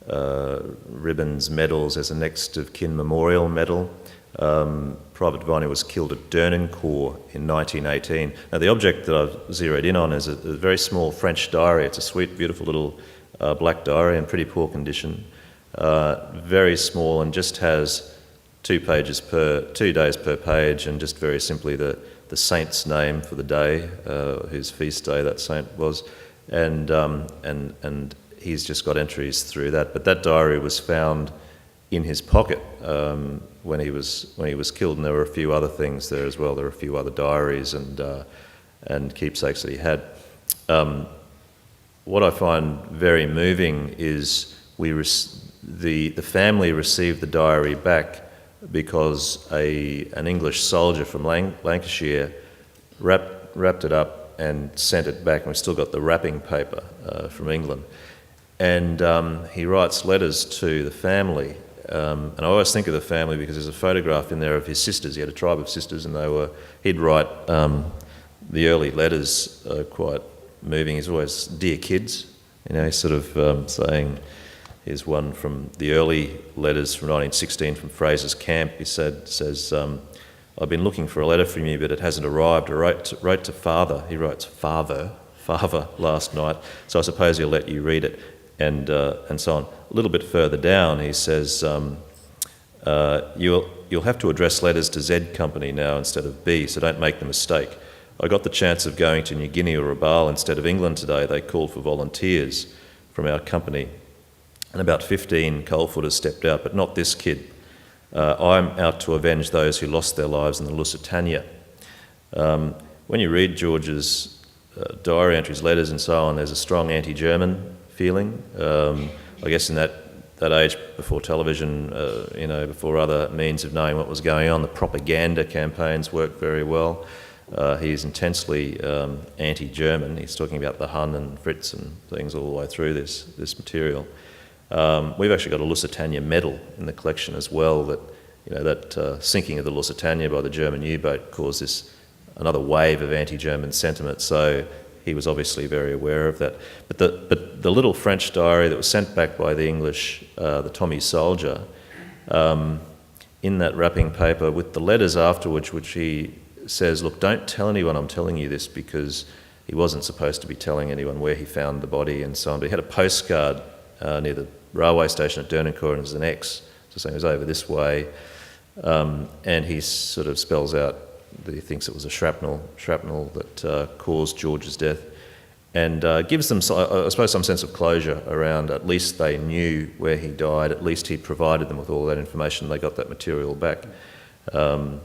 ribbons, medals. There's a next of kin memorial medal. Private Deviney was killed at Dernancourt in 1918. Now, the object that I've zeroed in on is a very small French diary. It's a sweet, beautiful little black diary in pretty poor condition. Very small, and just has 2 days per page, and just very simply the saint's name for the day, whose feast day that saint was, and he's just got entries through that. But that diary was found in his pocket when he was killed, and there were a few other things there as well. There were a few other diaries and keepsakes that he had. What I find very moving is the family received the diary back because an English soldier from Lancashire wrapped it up and sent it back, and we've still got the wrapping paper from England. And he writes letters to the family. And I always think of the family because there's a photograph in there of his sisters. He had a tribe of sisters, and he'd write the early letters quite moving. He's always, dear kids, he's sort of saying, here's one from the early letters from 1916 from Fraser's Camp. He says, I've been looking for a letter from you, but it hasn't arrived. I wrote to Father. He writes Father last night, so I suppose he'll let you read it. And so on. A little bit further down, he says, you'll have to address letters to Z Company now instead of B, so don't make the mistake. I got the chance of going to New Guinea or Rabaul instead of England today. They called for volunteers from our company, and about 15 coalfooters stepped out, but not this kid. I'm out to avenge those who lost their lives in the Lusitania. When you read George's diary entries, letters and so on, there's a strong anti-German feeling. I guess in that age, before television, before other means of knowing what was going on, the propaganda campaigns worked very well. He's intensely anti-German. He's talking about the Hun and Fritz and things all the way through this material. We've actually got a Lusitania medal in the collection as well. That sinking of the Lusitania by the German U-boat caused another wave of anti-German sentiment. So he was obviously very aware of that. But the little French diary that was sent back by the English, the Tommy Soldier, in that wrapping paper with the letters afterwards, which he says, look, don't tell anyone I'm telling you this, because he wasn't supposed to be telling anyone where he found the body and so on. But he had a postcard near the railway station at Dernancourt, and it was an X, so saying it was over this way. and he sort of spells out that he thinks it was a shrapnel that caused George's death, and gives them, I suppose, some sense of closure around at least they knew where he died, at least he provided them with all that information, they got that material back. The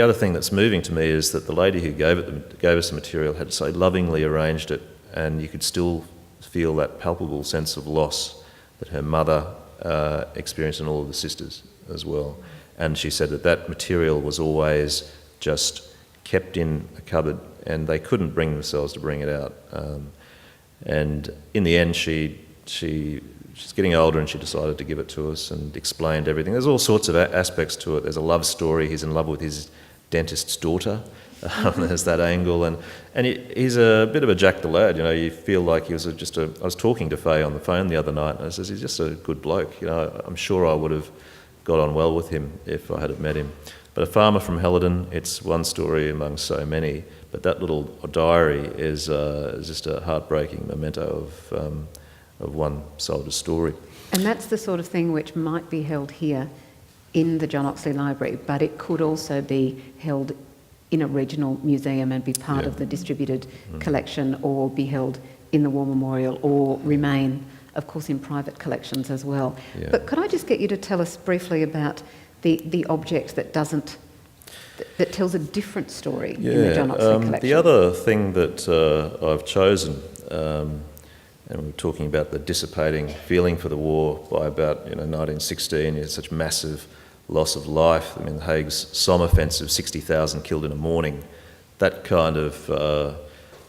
other thing that's moving to me is that the lady who gave us the material had so lovingly arranged it, and you could still feel that palpable sense of loss that her mother experienced and all of the sisters as well. And she said that material was always just kept in a cupboard and they couldn't bring themselves to bring it out. And in the end, she's getting older and she decided to give it to us and explained everything. There's all sorts of aspects to it. There's a love story. He's in love with his dentist's daughter. There's that angle. And he's a bit of a Jack the Lad. You feel like he was I was talking to Faye on the phone the other night and I says, he's just a good bloke. I'm sure I would have got on well with him if I had met him. But a farmer from Helidon, it's one story among so many. But that little diary is just a heartbreaking memento of one soldier's story. And that's the sort of thing which might be held here in the John Oxley Library, but it could also be held in a regional museum and be part of the distributed collection, or be held in the War Memorial, or remain, of course, in private collections as well. Yeah. But could I just get you to tell us briefly about the object that tells a different story in the John Oxley collection? The other thing that I've chosen, and we're talking about the dissipating feeling for the war by about 1916, it's such massive loss of life. I mean, the Hague's Somme offensive, 60,000 killed in a morning. That kind of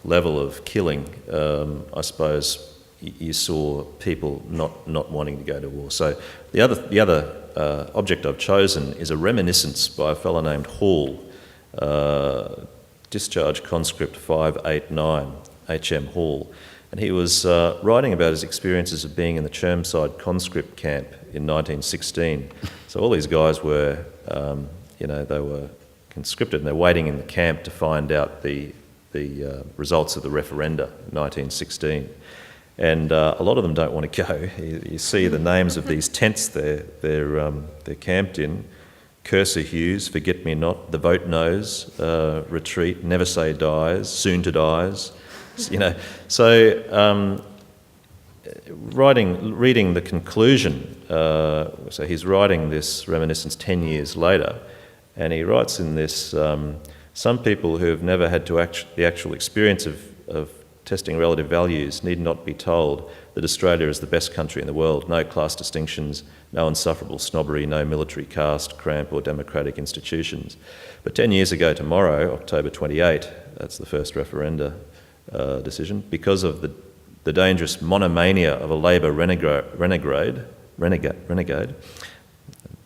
level of killing, I suppose you saw people not wanting to go to war. So the other object I've chosen is a reminiscence by a fellow named Hall, Discharge Conscript 589, H.M. Hall. And he was writing about his experiences of being in the Chermside conscript camp in 1916. So all these guys were, they were conscripted and they're waiting in the camp to find out the results of the referenda in 1916. And a lot of them don't want to go. You see the names of these tents they're camped in: Cursor Hughes, Forget Me Not, The Vote No's, Retreat, Never Say Dies, Soon to Dies. So reading the conclusion, so he's writing this reminiscence 10 years later, and he writes in this, some people who have never had the actual experience of testing relative values need not be told that Australia is the best country in the world. No class distinctions, no insufferable snobbery, no military caste, cramp or democratic institutions. But 10 years ago tomorrow, October 28, that's the first referenda decision, because of the dangerous monomania of a Labor renegade,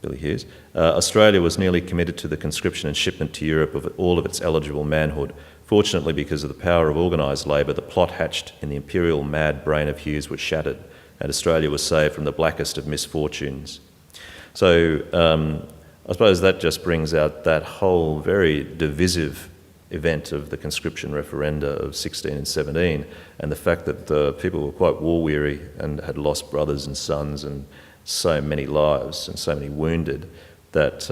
Billy Hughes, Australia was nearly committed to the conscription and shipment to Europe of all of its eligible manhood. Fortunately, because of the power of organised labour, the plot hatched in the imperial mad brain of Hughes was shattered, and Australia was saved from the blackest of misfortunes. So I suppose that just brings out that whole very divisive event of the conscription referenda of 16 and 17, and the fact that the people were quite war-weary and had lost brothers and sons and so many lives and so many wounded, that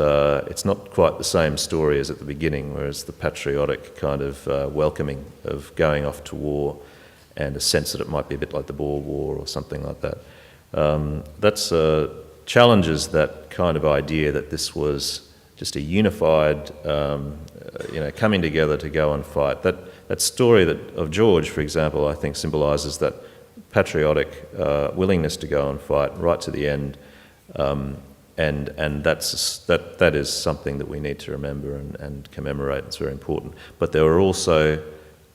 it's not quite the same story as at the beginning, whereas the patriotic kind of welcoming of going off to war and a sense that it might be a bit like the Boer War or something like that. That's challenges that kind of idea that this was just a unified, coming together to go and fight. That story of George, for example, I think symbolises that patriotic willingness to go and fight right to the end. And that is something that we need to remember and commemorate. It's very important. But there were also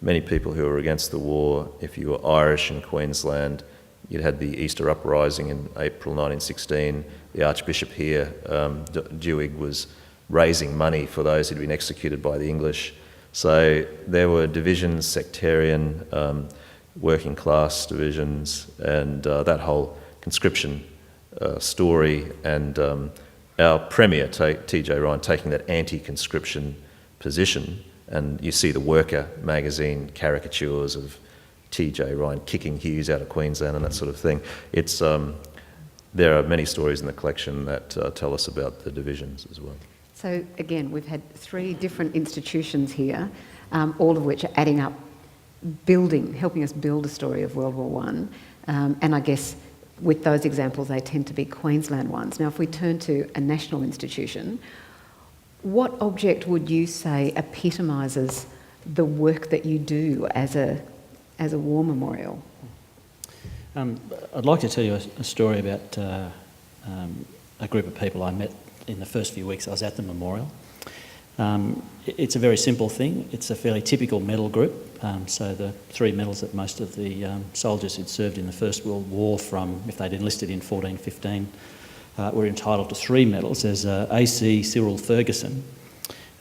many people who were against the war. If you were Irish in Queensland, you'd had the Easter Uprising in April 1916. The Archbishop here, Dewig, was raising money for those who'd been executed by the English. So there were divisions, sectarian, working class divisions, and that whole conscription story, and our Premier, T.J. Ryan, taking that anti-conscription position, and you see the Worker magazine caricatures of T.J. Ryan kicking Hughes out of Queensland and that sort of thing. It's there are many stories in the collection that tell us about the divisions as well. So again, we've had 3 different institutions here, all of which are adding up, helping us build a story of World War One. And I guess with those examples, they tend to be Queensland ones. Now, if we turn to a national institution, what object would you say epitomises the work that you do as a war memorial? I'd like to tell you a story about a group of people I met in the first few weeks I was at the memorial. It's a very simple thing. It's a fairly typical medal group. So the 3 medals that most of the soldiers who'd served in the First World War from, if they'd enlisted in 1415, were entitled to 3 medals. There's AC Cyril Ferguson,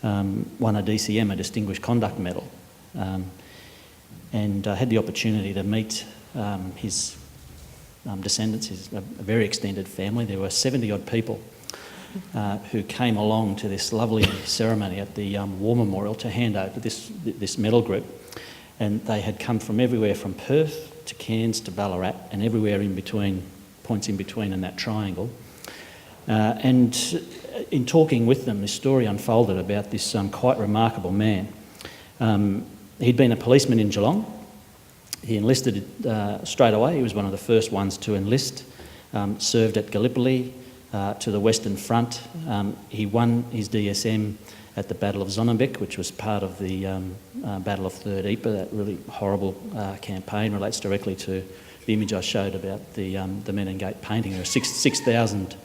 won a DCM, a Distinguished Conduct Medal, and had the opportunity to meet his descendants, a very extended family. There were 70-odd people who came along to this lovely ceremony at the War Memorial to hand over this medal group. And they had come from everywhere, from Perth to Cairns to Ballarat, and everywhere in between, points in between in that triangle. And in talking with them, this story unfolded about this quite remarkable man. He'd been a policeman in Geelong. He enlisted straight away. He was one of the first ones to enlist. Served at Gallipoli, to the Western Front. He won his DSM at the Battle of Zonnebeke, which was part of the Battle of Third Ypres. That really horrible campaign relates directly to the image I showed about the Menin Gate painting. There are 6,000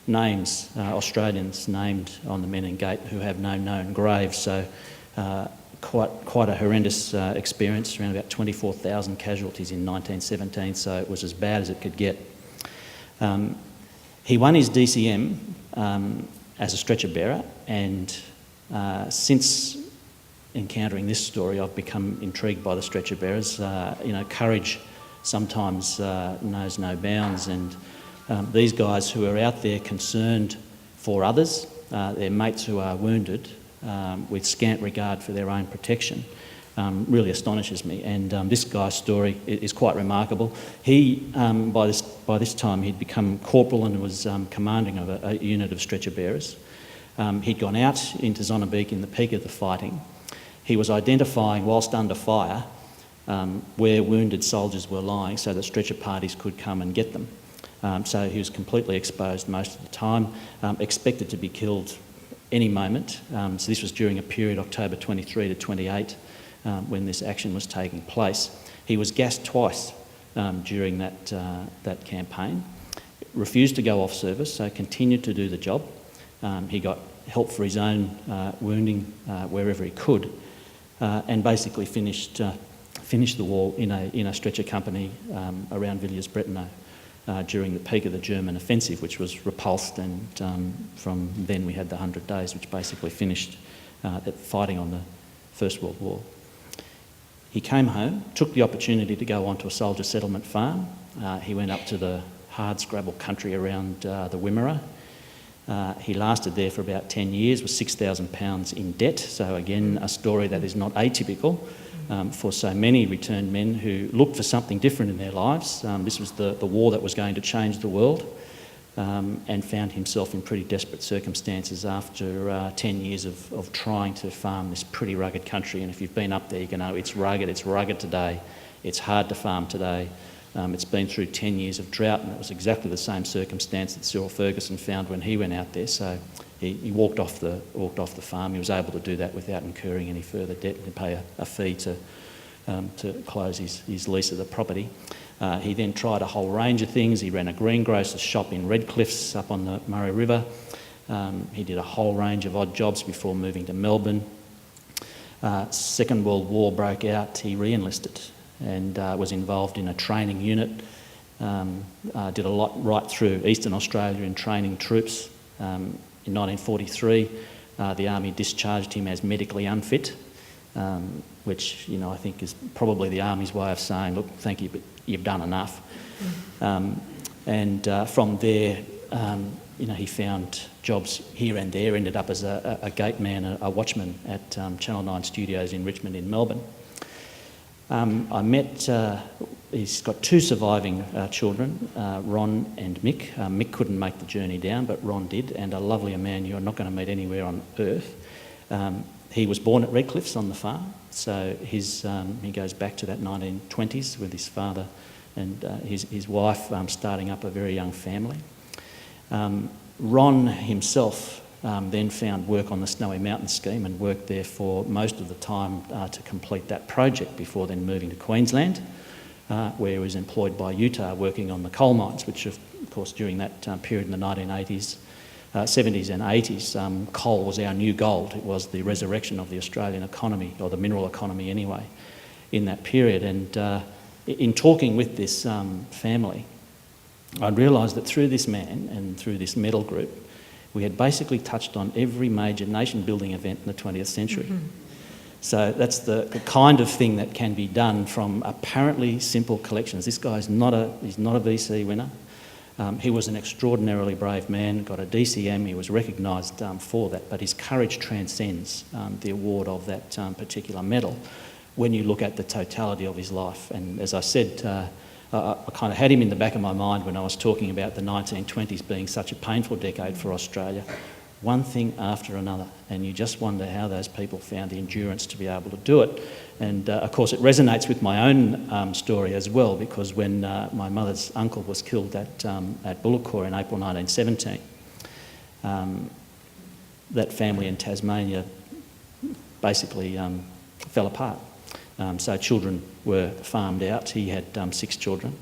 names, Australians named on the Menin Gate, who have no known graves. So quite a horrendous experience, around about 24,000 casualties in 1917, so it was as bad as it could get. He won his DCM as a stretcher bearer, and since encountering this story, I've become intrigued by the stretcher bearers. Courage sometimes knows no bounds, and these guys who are out there concerned for others, their mates who are wounded, with scant regard for their own protection, really astonishes me. And this guy's story is quite remarkable. He, by this time, he'd become corporal and was commanding of a unit of stretcher bearers. He'd gone out into Zonnebeke in the peak of the fighting. He was identifying, whilst under fire, where wounded soldiers were lying so that stretcher parties could come and get them. So he was completely exposed most of the time, expected to be killed any moment. So this was during a period, October 23 to 28, when this action was taking place. He was gassed twice during that campaign, refused to go off service, so continued to do the job. He got help for his own wounding wherever he could, and basically finished the war in a stretcher company around Villiers-Bretonneux during the peak of the German offensive, which was repulsed, and from then we had the 100 Days, which basically finished fighting on the First World War. He came home, took the opportunity to go onto a soldier settlement farm. He went up to the hardscrabble country around the Wimmera. He lasted there for about 10 years, was £6,000 in debt. So again, a story that is not atypical for so many returned men who looked for something different in their lives. This was the war that was going to change the world, and found himself in pretty desperate circumstances after 10 years of trying to farm this pretty rugged country. And if you've been up there, you can know it's rugged today, it's hard to farm today. It's been through 10 years of drought, and it was exactly the same circumstance that Cyril Ferguson found when he went out there. So he walked off the farm. He was able to do that without incurring any further debt and pay a fee to close his lease of the property. He then tried a whole range of things. He ran a greengrocer's shop in Redcliffs up on the Murray River. He did a whole range of odd jobs before moving to Melbourne. Second World War broke out. He re-enlisted and was involved in a training unit. Did a lot right through Eastern Australia in training troops. In 1943, the Army discharged him as medically unfit, which I think is probably the Army's way of saying, look, thank you, but you've done enough. And from there, he found jobs here and there, ended up as a gate man, a watchman at Channel 9 Studios in Richmond in Melbourne. I met He's got two surviving children, Ron and Mick. Mick couldn't make the journey down, but Ron did, and a lovelier man you're not going to meet anywhere on earth. He was born at Redcliffs on the farm, so he goes back to that 1920s with his father and his wife starting up a very young family. Ron himself then found work on the Snowy Mountain scheme and worked there for most of the time to complete that project before then moving to Queensland, where he was employed by Utah working on the coal mines, which of course during that period in the 1980s, 70s and 80s, coal was our new gold. It was the resurrection of the Australian economy, or the mineral economy anyway, in that period. And in talking with this family, I realised that through this man and through this medal group, we had basically touched on every major nation-building event in the 20th century. Mm-hmm. So that's the kind of thing that can be done from apparently simple collections. This guy's not a VC winner. He was an extraordinarily brave man, got a DCM, he was recognised for that, but his courage transcends the award of that particular medal when you look at the totality of his life. And as I said, I kind of had him in the back of my mind when I was talking about the 1920s being such a painful decade for Australia. One thing after another, and you just wonder how those people found the endurance to be able to do it. And of course it resonates with my own story as well, because when my mother's uncle was killed at Bullecourt in April 1917, that family in Tasmania basically fell apart. So children were farmed out. He had 6 children.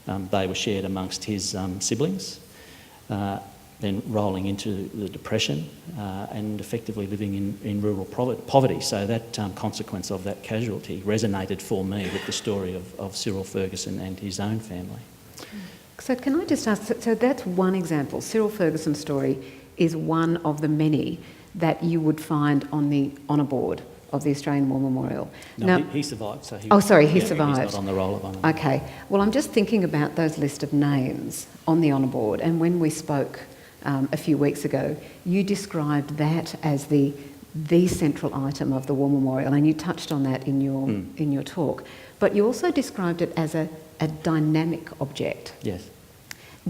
They were shared amongst his siblings. Then rolling into the Depression and effectively living in rural poverty. So that consequence of that casualty resonated for me with the story of Cyril Ferguson and his own family. So can I just ask, so that's one example. Cyril Ferguson's story is one of the many that you would find on the honour board of the Australian War Memorial. No, he survived. So he survived. He's not on the roll of honour. Okay. Well, I'm just thinking about those list of names on the honour board, and when we spoke a few weeks ago, you described that as the central item of the War Memorial, and you touched on that in your talk. But you also described it as a dynamic object. Yes.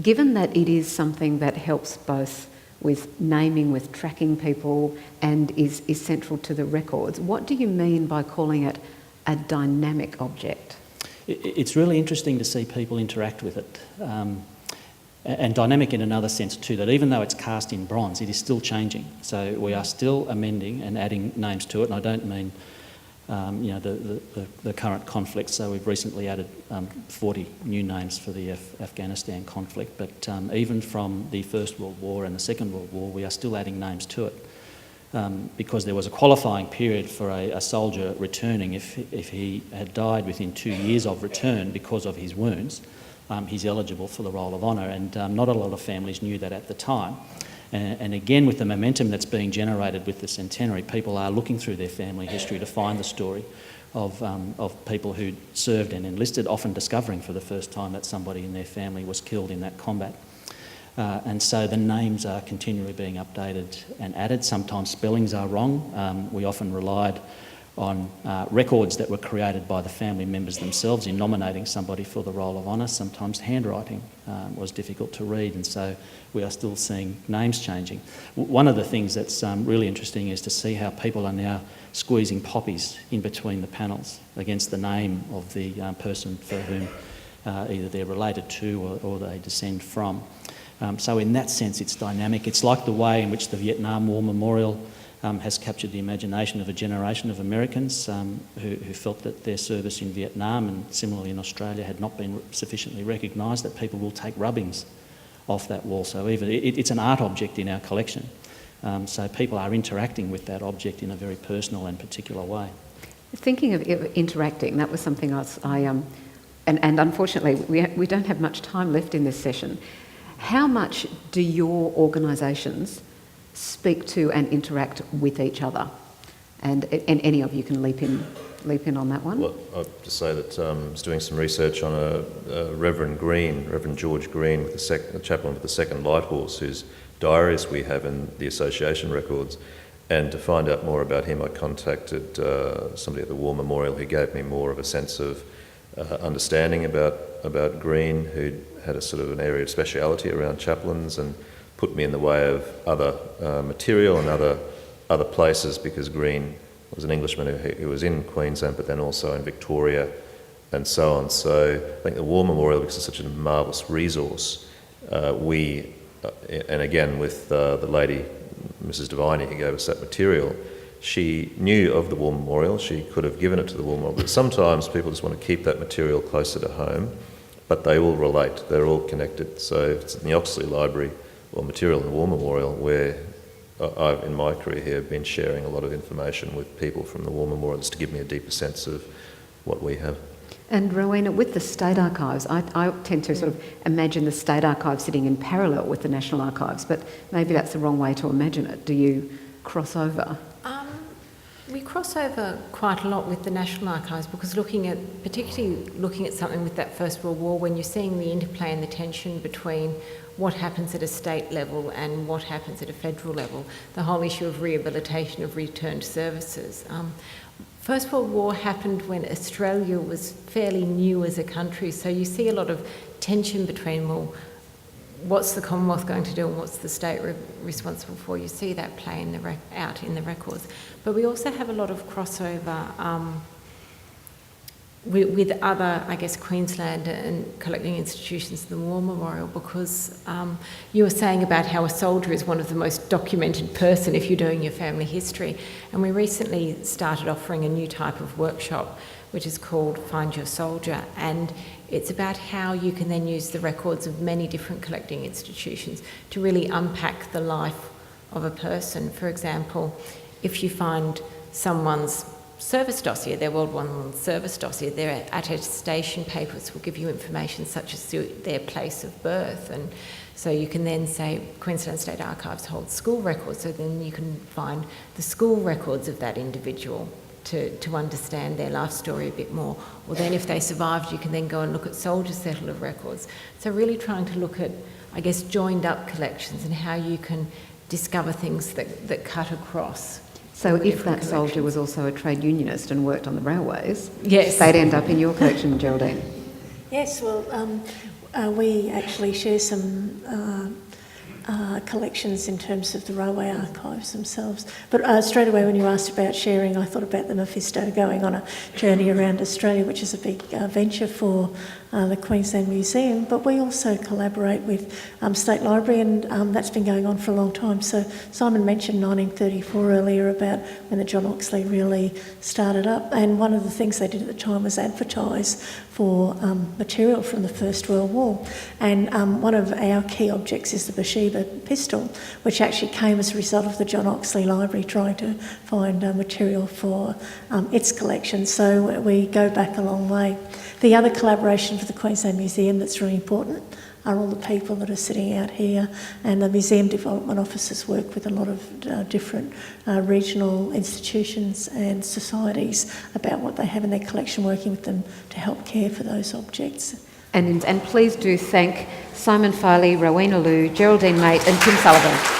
Given that it is something that helps both with naming, with tracking people, and is central to the records, what do you mean by calling it a dynamic object? It's really interesting to see people interact with it. And dynamic in another sense too, that even though it's cast in bronze, it is still changing. So we are still amending and adding names to it, and I don't mean the current conflict. So we've recently added 40 new names for the Afghanistan conflict, but even from the First World War and the Second World War, we are still adding names to it. Because there was a qualifying period for a soldier returning. If he had died within 2 years of return because of his wounds, he's eligible for the roll of honour, and not a lot of families knew that at the time. And again, with the momentum that's being generated with the centenary, people are looking through their family history to find the story of people who served and enlisted, often discovering for the first time that somebody in their family was killed in that combat. And so the names are continually being updated and added. Sometimes spellings are wrong. We often relied on records that were created by the family members themselves in nominating somebody for the roll of honour. Sometimes handwriting was difficult to read, and so we are still seeing names changing. One of the things that's really interesting is to see how people are now squeezing poppies in between the panels against the name of the person for whom either they're related to or they descend from. So in that sense, it's dynamic. It's like the way in which the Vietnam War Memorial has captured the imagination of a generation of Americans who felt that their service in Vietnam and similarly in Australia had not been sufficiently recognised, that people will take rubbings off that wall. So even it's an art object in our collection. So people are interacting with that object in a very personal and particular way. Thinking of interacting, that was something and unfortunately we don't have much time left in this session. How much do your organisations speak to and interact with each other? And any of you can leap in on that one. Well, I'll just say that I was doing some research on Reverend George Green, with the chaplain with the Second Light Horse, whose diaries we have in the association records. And to find out more about him, I contacted somebody at the War Memorial who gave me more of a sense of understanding about green, who had a sort of an area of speciality around chaplains, and put me in the way of other material and other places, because Green was an Englishman who was in Queensland but then also in Victoria and so on. So I think the War Memorial, because it's such a marvellous resource, and again with the lady, Mrs. Deviney, who gave us that material, she knew of the War Memorial, she could have given it to the War Memorial, but sometimes people just want to keep that material closer to home, but they all relate, they're all connected. So if it's in the Oxley Library or material in the War Memorial, where I've, in my career here, been sharing a lot of information with people from the War Memorials to give me a deeper sense of what we have. And Rowena, with the State Archives, I tend to sort of imagine the State Archives sitting in parallel with the National Archives, but maybe that's the wrong way to imagine it. Do you cross over? We cross over quite a lot with the National Archives, because particularly looking at something with that First World War, when you're seeing the interplay and the tension between what happens at a state level and what happens at a federal level, the whole issue of rehabilitation of returned services. First World War happened when Australia was fairly new as a country, so you see a lot of tension between, well, what's the Commonwealth going to do and what's the state responsible for? You see that play out in the records. But we also have a lot of crossover with other, I guess, Queensland and collecting institutions in the War Memorial, because you were saying about how a soldier is one of the most documented person if you're doing your family history. And we recently started offering a new type of workshop, which is called Find Your Soldier, and it's about how you can then use the records of many different collecting institutions to really unpack the life of a person. For example, if you find someone's service dossier, their World War I service dossier, their attestation papers will give you information such as their place of birth, and so you can then say Queensland State Archives holds school records, so then you can find the school records of that individual to understand their life story a bit more. Or then if they survived, you can then go and look at soldier settler records. So really trying to look at, I guess, joined up collections and how you can discover things that cut across. So if that soldier was also a trade unionist and worked on the railways, yes, they'd end up in your collection, Geraldine. Yes, well, we actually share some collections in terms of the railway archives themselves. But straight away when you asked about sharing, I thought about the Mephisto going on a journey around Australia, which is a big venture for the Queensland Museum, but we also collaborate with State Library, and that's been going on for a long time. So Simon mentioned 1934 earlier, about when the John Oxley really started up, and one of the things they did at the time was advertise for material from the First World War, and one of our key objects is the Bathsheba pistol, which actually came as a result of the John Oxley Library trying to find material for its collection. So we go back a long way. The other collaboration for the Queensland Museum that's really important are all the people that are sitting out here, and the Museum Development Officers work with a lot of different regional institutions and societies about what they have in their collection, working with them to help care for those objects. And please do thank Simon Farley, Rowena Loo, Geraldine Mate and Tim Sullivan.